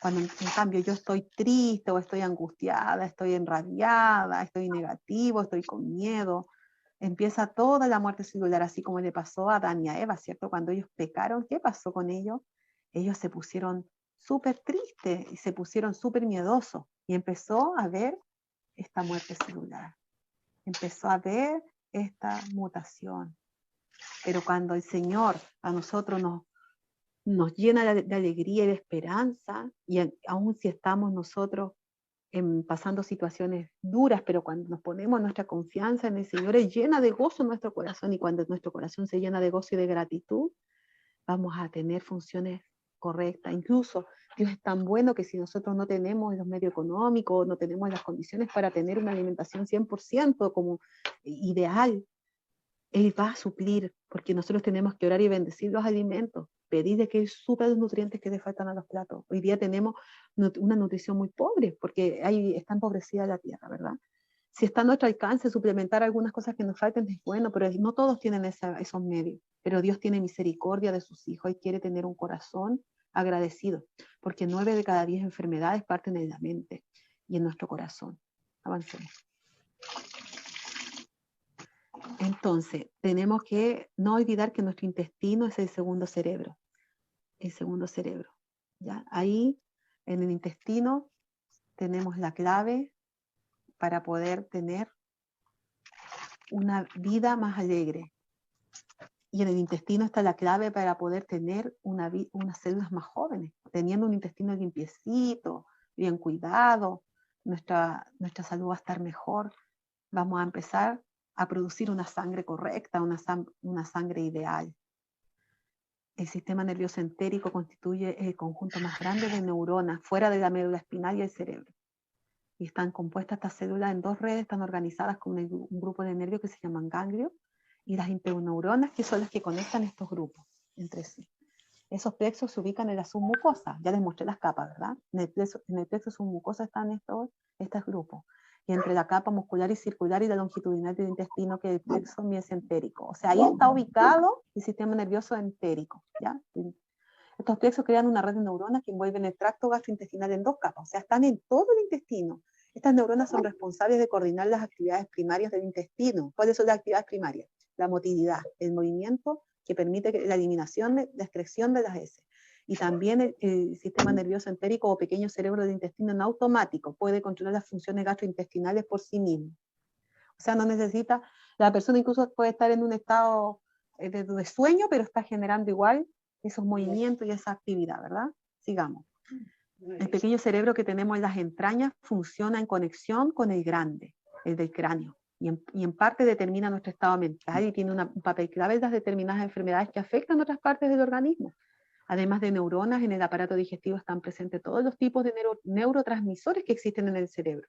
Cuando en cambio yo estoy triste o estoy angustiada, estoy enrabiada, estoy negativo, estoy con miedo, empieza toda la muerte celular, así como le pasó a Adán y a Eva, ¿cierto? Cuando ellos pecaron, ¿qué pasó con ellos? Ellos se pusieron súper tristes y se pusieron súper miedosos y empezó a ver esta muerte celular, empezó a ver esta mutación. Pero cuando el Señor a nosotros nos llena de alegría y de esperanza, y aun si estamos nosotros pasando situaciones duras, pero cuando nos ponemos nuestra confianza en el Señor, es llena de gozo nuestro corazón, y cuando nuestro corazón se llena de gozo y de gratitud, vamos a tener funciones correctas. Incluso Dios es tan bueno que si nosotros no tenemos los medios económicos, no tenemos las condiciones para tener una alimentación 100% como ideal, Él va a suplir, porque nosotros tenemos que orar y bendecir los alimentos, pedirle que Él supla los nutrientes que le faltan a los platos. Hoy día tenemos una nutrición muy pobre, porque está empobrecida la tierra, ¿verdad? Si está a nuestro alcance suplementar algunas cosas que nos faltan, es bueno, pero no todos tienen esos medios. Pero Dios tiene misericordia de sus hijos y quiere tener un corazón agradecido, porque 9 de cada 10 enfermedades parten en la mente y en nuestro corazón. Avancemos. Entonces, tenemos que no olvidar que nuestro intestino es el segundo cerebro. El segundo cerebro. ¿Ya? Ahí, en el intestino, tenemos la clave para poder tener una vida más alegre. Y en el intestino está la clave para poder tener unas células más jóvenes. Teniendo un intestino limpiecito, bien cuidado, nuestra salud va a estar mejor. Vamos a empezar a producir una sangre correcta, una sangre ideal. El sistema nervioso entérico constituye el conjunto más grande de neuronas fuera de la médula espinal y el cerebro. Y están compuestas estas células en 2 redes, están organizadas con un grupo de nervios que se llaman ganglios y las interneuronas, que son las que conectan estos grupos entre sí. Esos plexos se ubican en la submucosa. Ya les mostré las capas, ¿verdad? En el plexo submucosa están estos grupos. Y entre la capa muscular y circular y la longitudinal del intestino, que es el plexo mesentérico. O sea, ahí está ubicado el sistema nervioso entérico, ¿ya? Estos plexos crean una red de neuronas que envuelven el tracto gastrointestinal en 2 capas, o sea, están en todo el intestino. Estas neuronas son responsables de coordinar las actividades primarias del intestino. ¿Cuáles son las actividades primarias? La motilidad, el movimiento que permite la eliminación, la excreción de las heces. Y también el sistema nervioso entérico o pequeño cerebro del intestino en automático puede controlar las funciones gastrointestinales por sí mismo. O sea, no necesita, la persona incluso puede estar en un estado de sueño, pero está generando igual esos movimientos y esa actividad, ¿verdad? Sigamos. El pequeño cerebro que tenemos en las entrañas funciona en conexión con el grande, el del cráneo, y en parte determina nuestro estado mental y tiene un papel clave en las determinadas enfermedades que afectan otras partes del organismo. Además de neuronas, en el aparato digestivo están presentes todos los tipos de neurotransmisores que existen en el cerebro.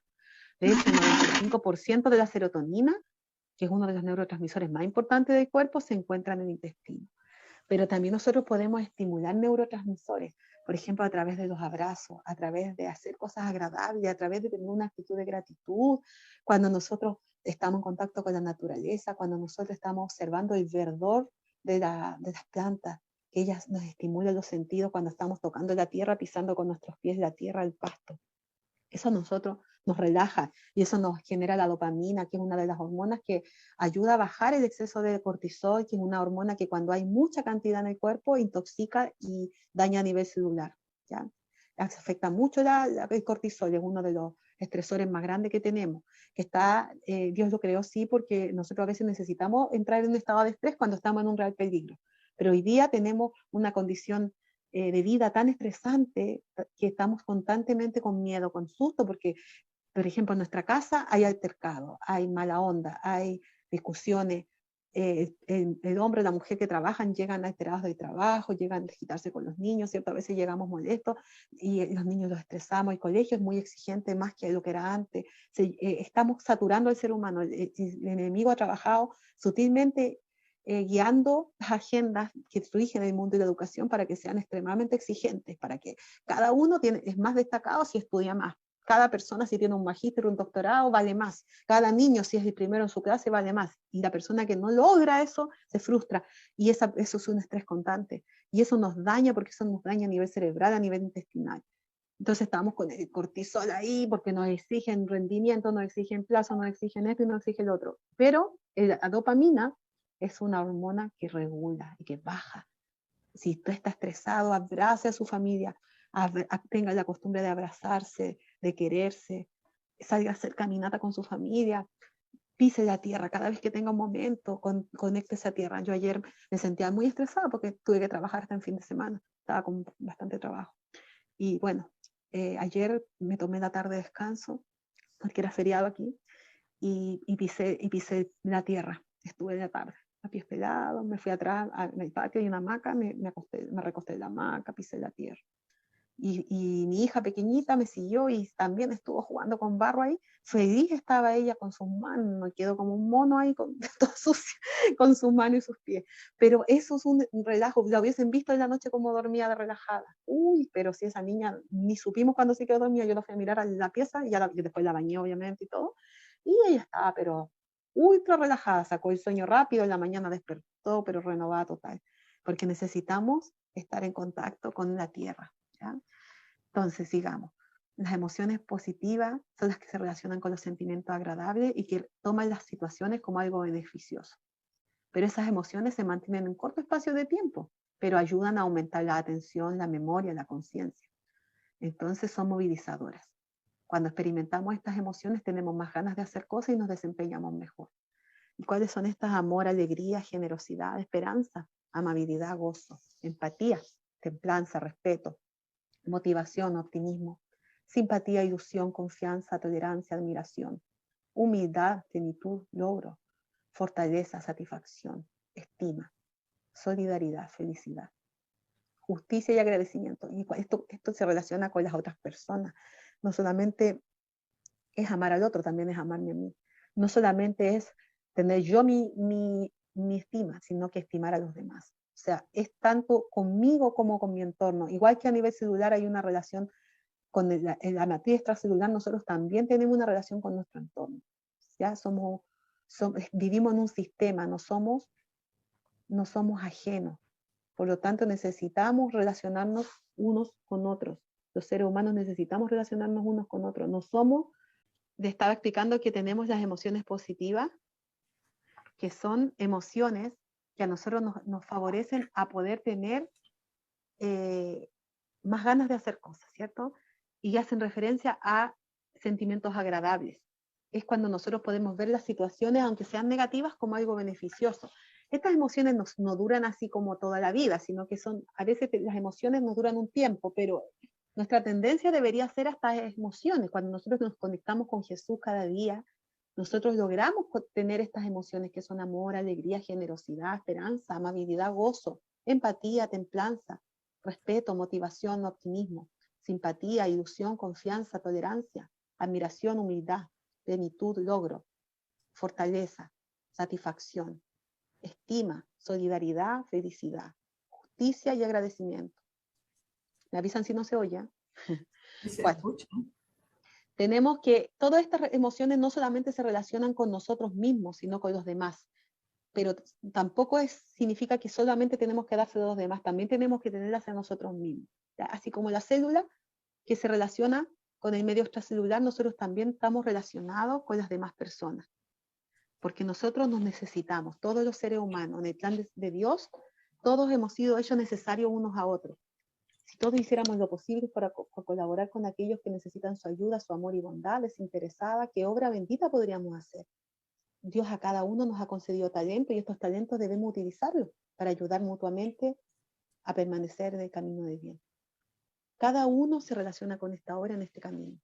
De hecho, el 95% de la serotonina, que es uno de los neurotransmisores más importantes del cuerpo, se encuentra en el intestino. Pero también nosotros podemos estimular neurotransmisores, por ejemplo, a través de los abrazos, a través de hacer cosas agradables, a través de tener una actitud de gratitud, cuando nosotros estamos en contacto con la naturaleza, cuando nosotros estamos observando el verdor de las plantas, que ellas nos estimulan los sentidos cuando estamos tocando la tierra, pisando con nuestros pies la tierra, el pasto. Eso a nosotros nos relaja y eso nos genera la dopamina, que es una de las hormonas que ayuda a bajar el exceso de cortisol, que es una hormona que cuando hay mucha cantidad en el cuerpo intoxica y daña a nivel celular. ¿Ya? Afecta mucho el cortisol, es uno de los estresores más grandes que tenemos, que está, Dios lo creó sí, porque nosotros a veces necesitamos entrar en un estado de estrés cuando estamos en un real peligro, pero hoy día tenemos una condición de vida tan estresante que estamos constantemente con miedo, con susto, porque, por ejemplo, en nuestra casa hay altercado, hay mala onda, hay discusiones, el hombre o la mujer que trabajan llegan alterados del trabajo, llegan a desquitarse con los niños, ¿cierto? A veces llegamos molestos y los niños los estresamos, el colegio es muy exigente más que lo que era antes, estamos saturando al ser humano, el enemigo ha trabajado sutilmente guiando las agendas que rigen el mundo de la educación para que sean extremadamente exigentes, para que cada uno es más destacado si estudia más. Cada persona si tiene un magíster o un doctorado vale más. Cada niño si es el primero en su clase vale más. Y la persona que no logra eso se frustra. Y eso es un estrés constante. Y eso nos daña porque eso nos daña a nivel cerebral, a nivel intestinal. Entonces estamos con el cortisol ahí porque nos exigen rendimiento, nos exigen plazo, nos exigen esto y nos exigen lo otro. Pero la dopamina es una hormona que regula y que baja. Si usted está estresado, abrace a su familia, tenga la costumbre de abrazarse, de quererse, salga a hacer caminata con su familia, pise la tierra cada vez que tenga un momento, conéctese a tierra. Yo ayer me sentía muy estresada porque tuve que trabajar hasta en fin de semana, estaba con bastante trabajo. Y bueno, ayer me tomé la tarde de descanso, porque era feriado aquí, y pisé la tierra. Estuve de la tarde, a pies pelados, me fui atrás, en el patio hay una hamaca, me recosté en la hamaca, pisé la tierra. Y mi hija pequeñita me siguió y también estuvo jugando con barro ahí. Feliz estaba ella con sus manos, quedó como un mono ahí con, todo sucio, con sus manos y sus pies. Pero eso es un relajo. La hubiesen visto en la noche como dormía de relajada. Uy, pero si esa niña, ni supimos cuando se quedó dormida, yo la fui a mirar a la pieza y después la bañé obviamente y todo. Y ella estaba, pero ultra relajada, sacó el sueño rápido, en la mañana despertó, pero renovada total. Porque necesitamos estar en contacto con la tierra. ¿Ya? Entonces, sigamos. Las emociones positivas son las que se relacionan con los sentimientos agradables y que toman las situaciones como algo beneficioso. Pero esas emociones se mantienen en un corto espacio de tiempo, pero ayudan a aumentar la atención, la memoria, la conciencia. Entonces son movilizadoras. Cuando experimentamos estas emociones tenemos más ganas de hacer cosas y nos desempeñamos mejor. ¿Y cuáles son estas? Amor, alegría, generosidad, esperanza, amabilidad, gozo, empatía, templanza, respeto, motivación, optimismo, simpatía, ilusión, confianza, tolerancia, admiración, humildad, plenitud, logro, fortaleza, satisfacción, estima, solidaridad, felicidad, justicia y agradecimiento. Y esto se relaciona con las otras personas. No solamente es amar al otro, también es amarme a mí. No solamente es tener yo mi estima, sino que estimar a los demás. O sea, es tanto conmigo como con mi entorno. Igual que a nivel celular hay una relación con la matriz extracelular, nosotros también tenemos una relación con nuestro entorno. ¿Ya? Vivimos en un sistema, no somos ajenos. Por lo tanto, necesitamos relacionarnos unos con otros. Los seres humanos necesitamos relacionarnos unos con otros. No somos, le estaba explicando que tenemos las emociones positivas, que son emociones que a nosotros nos favorecen a poder tener más ganas de hacer cosas, ¿cierto? Y hacen referencia a sentimientos agradables. Es cuando nosotros podemos ver las situaciones, aunque sean negativas, como algo beneficioso. Estas emociones no duran así como toda la vida, sino que a veces las emociones nos duran un tiempo, pero nuestra tendencia debería ser a estas emociones. Cuando nosotros nos conectamos con Jesús cada día, nosotros logramos tener estas emociones que son amor, alegría, generosidad, esperanza, amabilidad, gozo, empatía, templanza, respeto, motivación, optimismo, simpatía, ilusión, confianza, tolerancia, admiración, humildad, plenitud, logro, fortaleza, satisfacción, estima, solidaridad, felicidad. justicia y agradecimiento. Me avisan si no se oye. Se 4. escucha. Tenemos que, todas estas emociones no solamente se relacionan con nosotros mismos, sino con los demás. Pero tampoco significa que solamente tenemos que dárselo a los demás, también tenemos que tenerlas a nosotros mismos. ¿Ya? Así como la célula que se relaciona con el medio extracelular, nosotros también estamos relacionados con las demás personas. Porque nosotros nos necesitamos, todos los seres humanos, en el plan de Dios, todos hemos sido hechos necesarios unos a otros. Si todos hiciéramos lo posible para colaborar con aquellos que necesitan su ayuda, su amor y bondad desinteresada, ¿qué obra bendita podríamos hacer? Dios a cada uno nos ha concedido talento y estos talentos debemos utilizarlos para ayudar mutuamente a permanecer en el camino de bien. Cada uno se relaciona con esta obra en este camino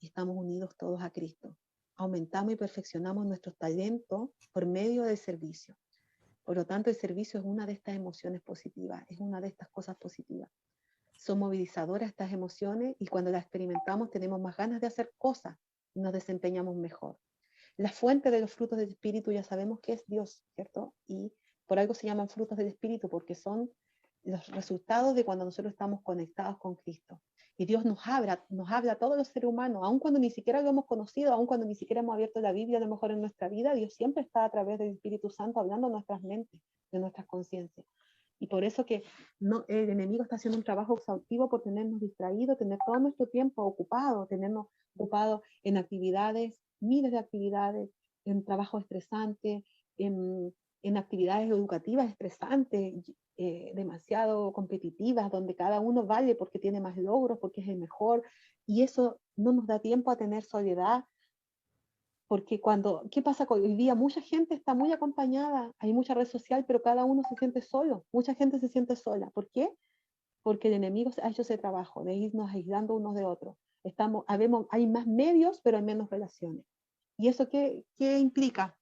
y estamos unidos todos a Cristo. Aumentamos y perfeccionamos nuestros talentos por medio del servicio. Por lo tanto, el servicio es una de estas emociones positivas, es una de estas cosas positivas. Son movilizadoras estas emociones y cuando las experimentamos tenemos más ganas de hacer cosas y nos desempeñamos mejor. La fuente de los frutos del Espíritu ya sabemos que es Dios, ¿cierto? Y por algo se llaman frutos del Espíritu, porque son los resultados de cuando nosotros estamos conectados con Cristo. Y Dios nos habla a todos los seres humanos, aun cuando ni siquiera lo hemos conocido, aun cuando ni siquiera hemos abierto la Biblia a lo mejor en nuestra vida, Dios siempre está a través del Espíritu Santo hablando a nuestras mentes, de nuestras conciencias. Y por eso que el enemigo está haciendo un trabajo exhaustivo por tenernos distraídos, tener todo nuestro tiempo ocupado, tenernos ocupados en actividades, miles de actividades, en trabajo estresante, en actividades educativas estresantes, demasiado competitivas, donde cada uno vale porque tiene más logros, porque es el mejor, y eso no nos da tiempo a tener soledad, porque ¿qué pasa hoy día? Mucha gente está muy acompañada, hay mucha red social, pero cada uno se siente solo, mucha gente se siente sola. ¿Por qué? Porque el enemigo ha hecho ese trabajo de irnos aislando unos de otros. Hay más medios, pero hay menos relaciones. ¿Y eso qué implica?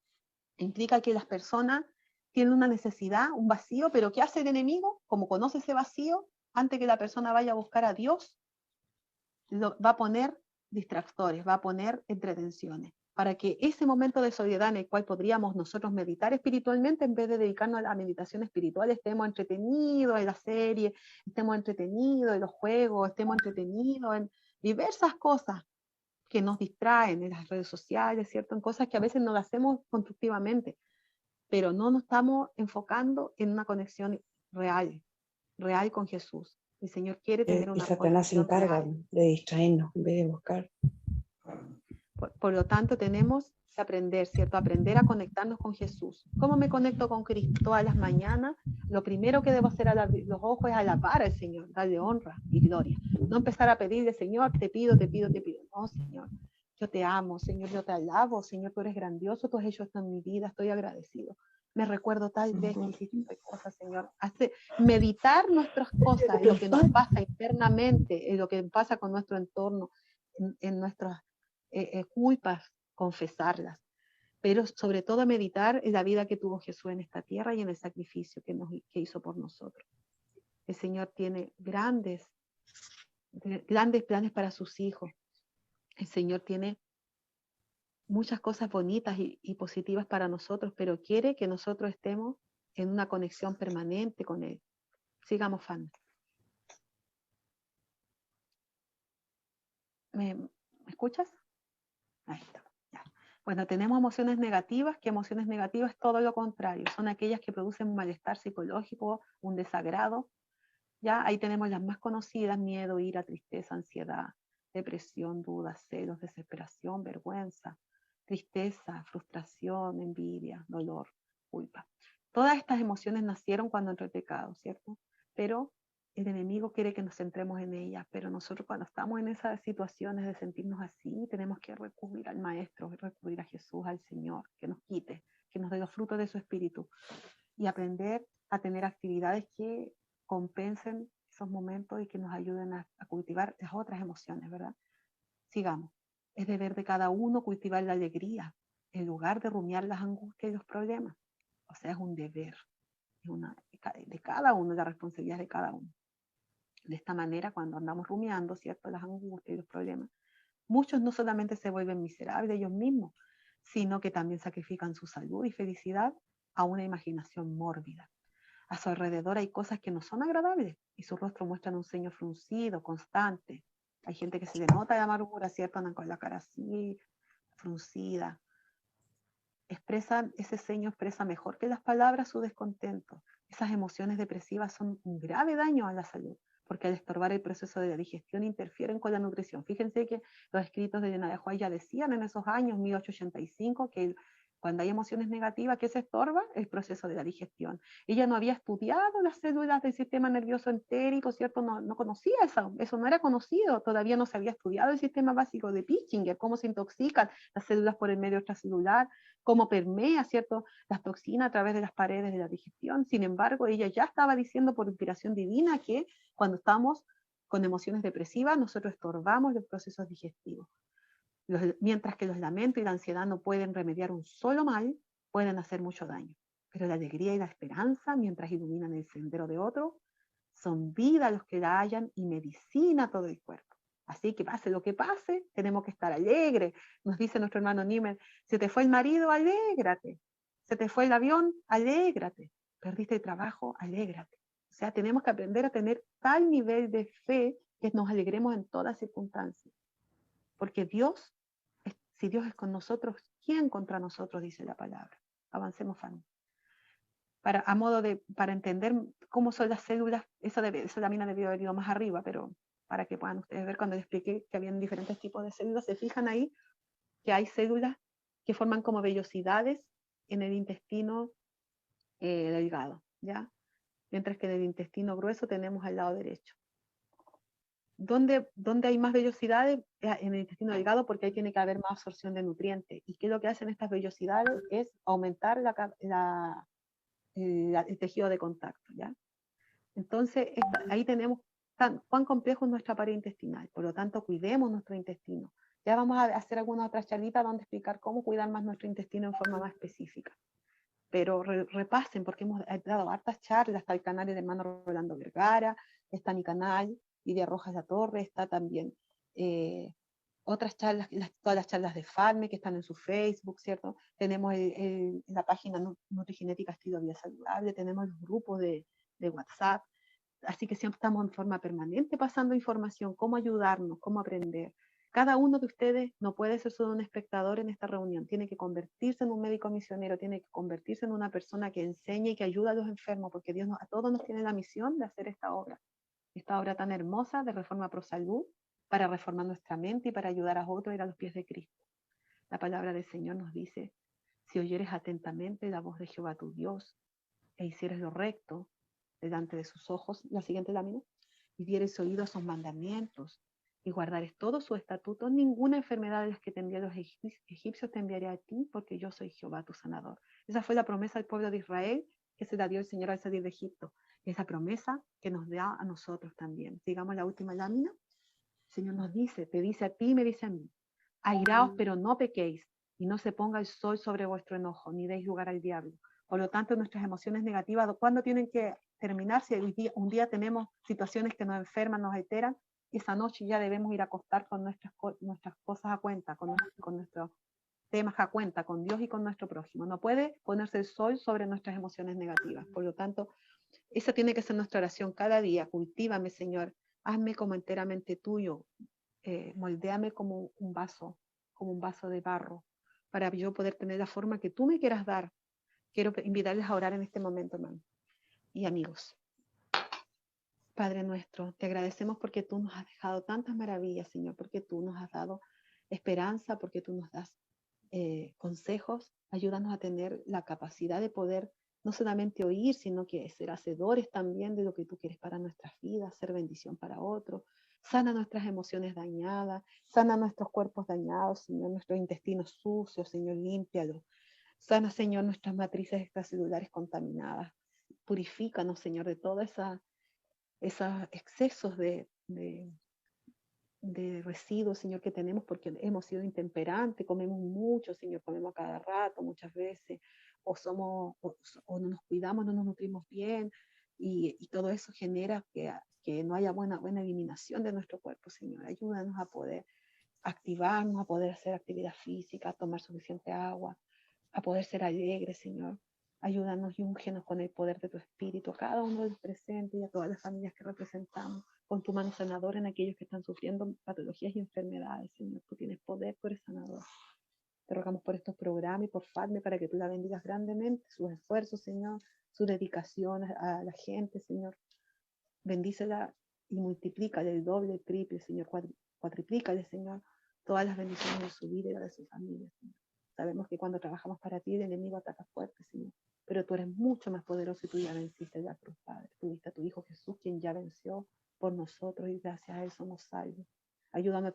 Implica que las personas tienen una necesidad, un vacío, pero ¿qué hace el enemigo? Como conoce ese vacío, antes que la persona vaya a buscar a Dios, va a poner distractores, va a poner entretenciones, para que ese momento de soledad en el cual podríamos nosotros meditar espiritualmente, en vez de dedicarnos a la meditación espiritual, estemos entretenidos en la serie, estemos entretenidos en los juegos, estemos entretenidos en diversas cosas que nos distraen en las redes sociales, ¿cierto? En cosas que a veces no las hacemos constructivamente, pero no nos estamos enfocando en una conexión real con Jesús. El Señor quiere tener Y una Satanás se conexión encarga real. de distraernos en vez de buscar. Por lo tanto, tenemos que aprender, ¿cierto? Aprender a conectarnos con Jesús. ¿Cómo me conecto con Cristo? Todas las mañanas, lo primero que debo hacer a los ojos es alabar al Señor, darle honra y gloria. No empezar a pedirle, Señor, te pido. No, Señor, yo te amo, Señor, yo te alabo, Señor, tú eres grandioso, tú has hecho esto en mi vida, estoy agradecido. Me recuerdo tal vez que hiciste cosas, Señor. Meditar nuestras cosas, en lo que nos pasa internamente, en lo que pasa con nuestro entorno, en nuestras culpas, confesarlas, pero sobre todo meditar en la vida que tuvo Jesús en esta tierra y en el sacrificio que hizo por nosotros. El Señor tiene grandes planes para sus hijos. El Señor tiene muchas cosas bonitas y positivas para nosotros, pero quiere que nosotros estemos en una conexión permanente con Él. Sigamos, Fan. ¿Me escuchas? Ahí está. Ya. Bueno, tenemos emociones negativas, que emociones negativas es todo lo contrario, son aquellas que producen un malestar psicológico, un desagrado. Ya ahí tenemos las más conocidas: miedo, ira, tristeza, ansiedad, depresión, dudas, celos, desesperación, vergüenza, tristeza, frustración, envidia, dolor, culpa. Todas estas emociones nacieron cuando entró el pecado, ¿cierto? Pero el enemigo quiere que nos centremos en ellas, pero nosotros cuando estamos en esas situaciones de sentirnos así, tenemos que recurrir al Maestro, recurrir a Jesús, al Señor, que nos quite, que nos dé los frutos de su Espíritu y aprender a tener actividades que compensen esos momentos y que nos ayuden a cultivar las otras emociones, ¿verdad? Sigamos. Es deber de cada uno cultivar la alegría en lugar de rumiar las angustias y los problemas. O sea, es un deber, es de cada uno, la responsabilidad de cada uno. De esta manera, cuando andamos rumiando, ¿cierto?, las angustias y los problemas, muchos no solamente se vuelven miserables ellos mismos, sino que también sacrifican su salud y felicidad a una imaginación mórbida. A su alrededor hay cosas que no son agradables y su rostro muestra un ceño fruncido, constante. Hay gente que se le nota de amargura, ¿cierto? Andan con la cara así, fruncida. Ese ceño expresa mejor que las palabras su descontento. Esas emociones depresivas son un grave daño a la salud, porque al estorbar el proceso de la digestión interfieren con la nutrición. Fíjense que los escritos de Elena de White ya decían en esos años, 1885, que cuando hay emociones negativas, ¿qué se estorba? El proceso de la digestión. Ella no había estudiado las células del sistema nervioso entérico, ¿cierto? No conocía eso no era conocido, todavía no se había estudiado el sistema básico de Pickinger, cómo se intoxican las células por el medio extracelular, cómo permea, ¿cierto?, las toxinas a través de las paredes de la digestión. Sin embargo, ella ya estaba diciendo por inspiración divina que cuando estamos con emociones depresivas, nosotros estorbamos los procesos digestivos. Mientras que los lamentos y la ansiedad no pueden remediar un solo mal, pueden hacer mucho daño. Pero la alegría y la esperanza, mientras iluminan el sendero de otro, son vida los que la hallan y medicina todo el cuerpo. Así que pase lo que pase, tenemos que estar alegres. Nos dice nuestro hermano Niemer, se te fue el marido, alégrate. Se te fue el avión, alégrate. Perdiste el trabajo, alégrate. O sea, tenemos que aprender a tener tal nivel de fe que nos alegremos en todas circunstancias. Porque si Dios es con nosotros, ¿quién contra nosotros? Dice la palabra. Avancemos, Fanny. Para entender cómo son las células, eso también debió haber ido más arriba, pero para que puedan ustedes ver cuando les expliqué que habían diferentes tipos de células, se fijan ahí que hay células que forman como vellosidades en el intestino delgado, ¿ya? Mientras que en el intestino grueso tenemos al lado derecho. ¿Dónde hay más vellosidades? En el intestino delgado, porque ahí tiene que haber más absorción de nutrientes. ¿Y qué es lo que hacen estas vellosidades? Es aumentar el tejido de contacto, ¿ya? Entonces, ahí tenemos cuán complejo es nuestra pared intestinal. Por lo tanto, cuidemos nuestro intestino. Ya vamos a hacer algunas otras charlitas donde explicar cómo cuidar más nuestro intestino en forma más específica. Pero repasen, porque hemos dado hartas charlas, está el canal del hermano Rolando Vergara, está mi canal, Lidia Rojas La Torre, está también otras charlas, todas las charlas de Farme que están en su Facebook, ¿cierto? Tenemos la página Nutrigenética Estilo Vida Saludable, tenemos los grupos de WhatsApp, así que siempre estamos en forma permanente pasando información, cómo ayudarnos, cómo aprender. Cada uno de ustedes no puede ser solo un espectador en esta reunión, tiene que convertirse en un médico misionero, tiene que convertirse en una persona que enseñe y que ayuda a los enfermos, porque Dios a todos nos tiene la misión de hacer esta obra tan hermosa de reforma pro salud, para reformar nuestra mente y para ayudar a otros a ir a los pies de Cristo. La palabra del Señor nos dice, si oyeres atentamente la voz de Jehová tu Dios, e hicieres lo recto delante de sus ojos, la siguiente lámina, y dieres oído a sus mandamientos, y guardares todos sus estatutos, ninguna enfermedad de las que te envié los egipcios te enviaré a ti, porque yo soy Jehová tu sanador. Esa fue la promesa del pueblo de Israel que se la dio el Señor al salir de Egipto. Esa promesa que nos da a nosotros también. Sigamos la última lámina. El Señor nos dice, te dice a ti y me dice a mí, airaos pero no pequéis, y no se ponga el sol sobre vuestro enojo, ni deis lugar al diablo. Por lo tanto, nuestras emociones negativas, ¿cuándo tienen que terminar? Si un día tenemos situaciones que nos enferman, nos alteran, esa noche ya debemos ir a acostar con nuestras cosas a cuenta, con nuestros temas a cuenta, con Dios y con nuestro prójimo. No puede ponerse el sol sobre nuestras emociones negativas. Por lo tanto, esa tiene que ser nuestra oración cada día. Cultívame, Señor. Hazme como enteramente tuyo. Moldéame como un vaso de barro, para yo poder tener la forma que tú me quieras dar. Quiero invitarles a orar en este momento, hermano y amigos. Padre nuestro, te agradecemos porque tú nos has dejado tantas maravillas, Señor, porque tú nos has dado esperanza, porque tú nos das consejos. Ayúdanos a tener la capacidad de poder no solamente oír, sino que ser hacedores también de lo que tú quieres para nuestras vidas, ser bendición para otros. Sana nuestras emociones dañadas, sana nuestros cuerpos dañados, Señor, nuestros intestinos sucios, Señor, límpialos. Sana, Señor, nuestras matrices extracelulares contaminadas. Purifícanos, Señor, de todos esos excesos de residuos, Señor, que tenemos porque hemos sido intemperantes, comemos mucho, Señor, comemos a cada rato, muchas veces, o no nos cuidamos, no nos nutrimos bien, y todo eso genera que no haya buena eliminación de nuestro cuerpo, Señor. Ayúdanos a poder activarnos, a poder hacer actividad física, a tomar suficiente agua, a poder ser alegres, Señor. Ayúdanos y úngenos con el poder de tu Espíritu, a cada uno del presente y a todas las familias que representamos, con tu mano sanadora en aquellos que están sufriendo patologías y enfermedades, Señor. Tú tienes poder, tú eres sanador. Te rogamos por estos programas y por Fadme para que tú la bendigas grandemente, sus esfuerzos, Señor, su dedicación a la gente, Señor. Bendícela y multiplícale el doble, el triple, Señor, cuatriplícale, Señor, todas las bendiciones de su vida y de su familia, Señor. Sabemos que cuando trabajamos para ti, el enemigo ataca fuerte, Señor, pero tú eres mucho más poderoso y tú ya venciste la cruz, Padre. Tú diste a tu Hijo Jesús, quien ya venció por nosotros y gracias a él somos salvos. Ayúdanos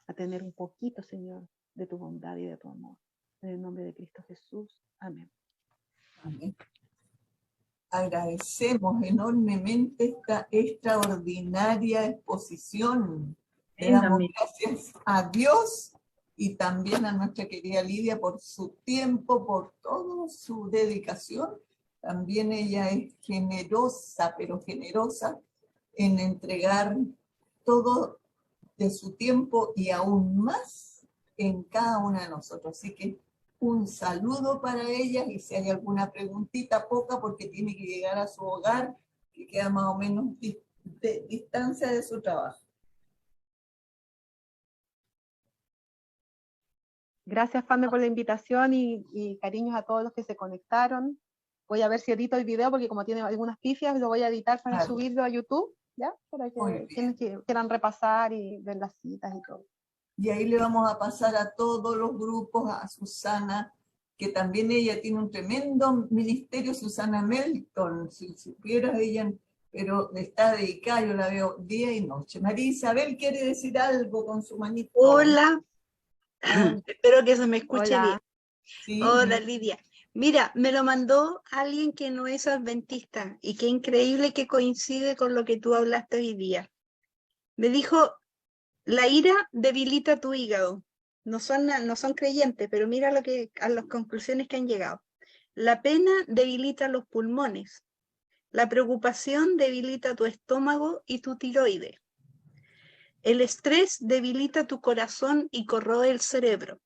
a tener un poquito, Señor, de tu bondad y de tu amor. En el nombre de Cristo Jesús. Amén. Amén. Agradecemos enormemente esta extraordinaria exposición. Le damos gracias a Dios y también a nuestra querida Lidia por su tiempo, por toda su dedicación. También ella es generosa, pero generosa en entregar todo de su tiempo y aún más en cada una de nosotros. Así que un saludo para ella y si hay alguna preguntita, poca, porque tiene que llegar a su hogar, que queda más o menos de distancia de su trabajo. Gracias, Fadme, por la invitación y cariños a todos los que se conectaron. Voy a ver si edito el video, porque como tiene algunas pifias, lo voy a editar para subirlo a YouTube, ¿ya? Para que quienes quieran repasar y ver las citas y todo. Y ahí le vamos a pasar a todos los grupos, a Susana, que también ella tiene un tremendo ministerio, Susana Melton, si supieras ella, pero está dedicada, yo la veo día y noche. María Isabel quiere decir algo con su manito. Hola, espero que se me escuche Hola. bien. Sí, Hola, bien. Lidia. Mira, me lo mandó alguien que no es adventista y qué increíble que coincide con lo que tú hablaste hoy día. Me dijo, la ira debilita tu hígado. No son creyentes, pero mira a las conclusiones que han llegado. La pena debilita los pulmones. La preocupación debilita tu estómago y tu tiroides. El estrés debilita tu corazón y corroe el cerebro.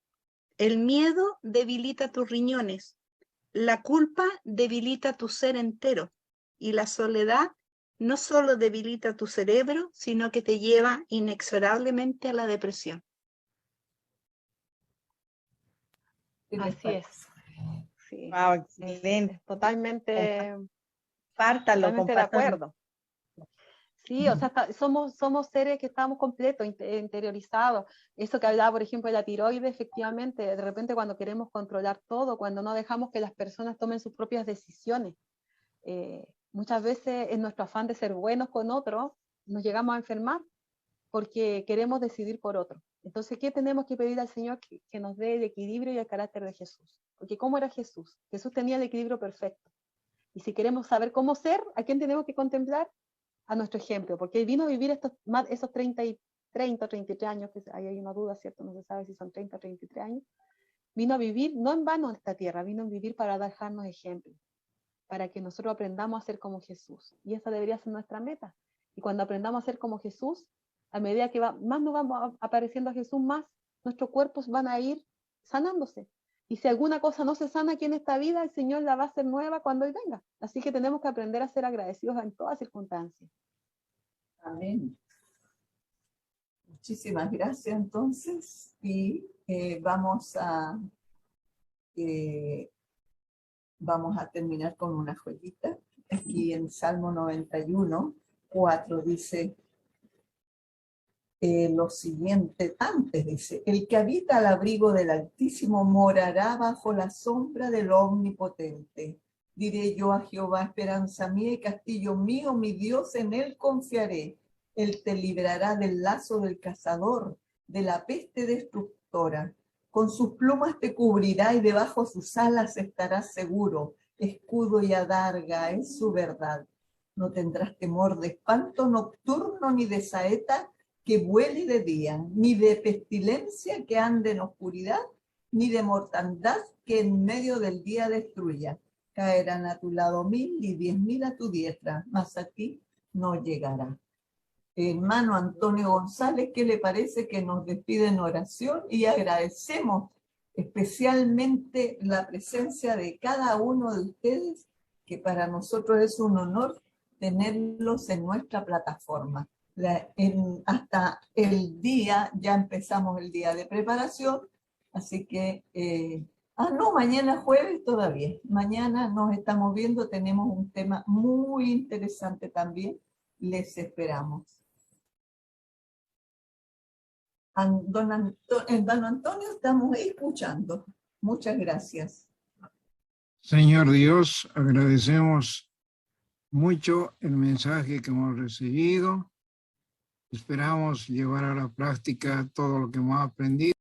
El miedo debilita tus riñones. La culpa debilita tu ser entero. Y la soledad no solo debilita tu cerebro, sino que te lleva inexorablemente a la depresión. Así es. Sí. Wow, excelente. Totalmente de acuerdo. Sí, o sea, somos seres que estamos completos, interiorizados. Eso que hablaba, por ejemplo, de la tiroides, efectivamente, de repente cuando queremos controlar todo, cuando no dejamos que las personas tomen sus propias decisiones, muchas veces en nuestro afán de ser buenos con otros, nos llegamos a enfermar porque queremos decidir por otro. Entonces, ¿qué tenemos que pedir al Señor? Que nos dé el equilibrio y el carácter de Jesús. Porque ¿cómo era Jesús? Jesús tenía el equilibrio perfecto. Y si queremos saber cómo ser, ¿a quién tenemos que contemplar? A nuestro ejemplo, porque él vino a vivir esos 30 o 33 años, que ahí hay una duda, ¿cierto? No se sabe si son 30 o 33 años. Vino a vivir, no en vano en esta tierra, vino a vivir para dejarnos ejemplo, para que nosotros aprendamos a ser como Jesús. Y esa debería ser nuestra meta. Y cuando aprendamos a ser como Jesús, a medida que más nos vamos apareciendo a Jesús, más nuestros cuerpos van a ir sanándose. Y si alguna cosa no se sana aquí en esta vida, el Señor la va a hacer nueva cuando Él venga. Así que tenemos que aprender a ser agradecidos en todas circunstancias. Amén. Muchísimas gracias entonces. Y vamos a terminar con una joyita. Aquí en Salmo 91, 4 dice lo siguiente, antes dice, el que habita al abrigo del Altísimo morará bajo la sombra del Omnipotente. Diré yo a Jehová, esperanza mía y castillo mío, mi Dios, en él confiaré. Él te librará del lazo del cazador, de la peste destructora. Con sus plumas te cubrirá y debajo de sus alas estarás seguro. Escudo y adarga es su verdad. No tendrás temor de espanto nocturno ni de saeta que vuele de día, ni de pestilencia que ande en oscuridad, ni de mortandad que en medio del día destruya. Caerán a tu lado 1000 y 10.000 a tu diestra, mas a ti no llegará. Hermano Antonio González, ¿qué le parece que nos despide en oración? Y agradecemos especialmente la presencia de cada uno de ustedes, que para nosotros es un honor tenerlos en nuestra plataforma. Hasta el día, ya empezamos el día de preparación, así que, no, mañana jueves todavía. Mañana nos estamos viendo, tenemos un tema muy interesante también, les esperamos. Don Antonio, estamos escuchando. Muchas gracias. Señor Dios, agradecemos mucho el mensaje que hemos recibido. Esperamos llevar a la práctica todo lo que hemos aprendido.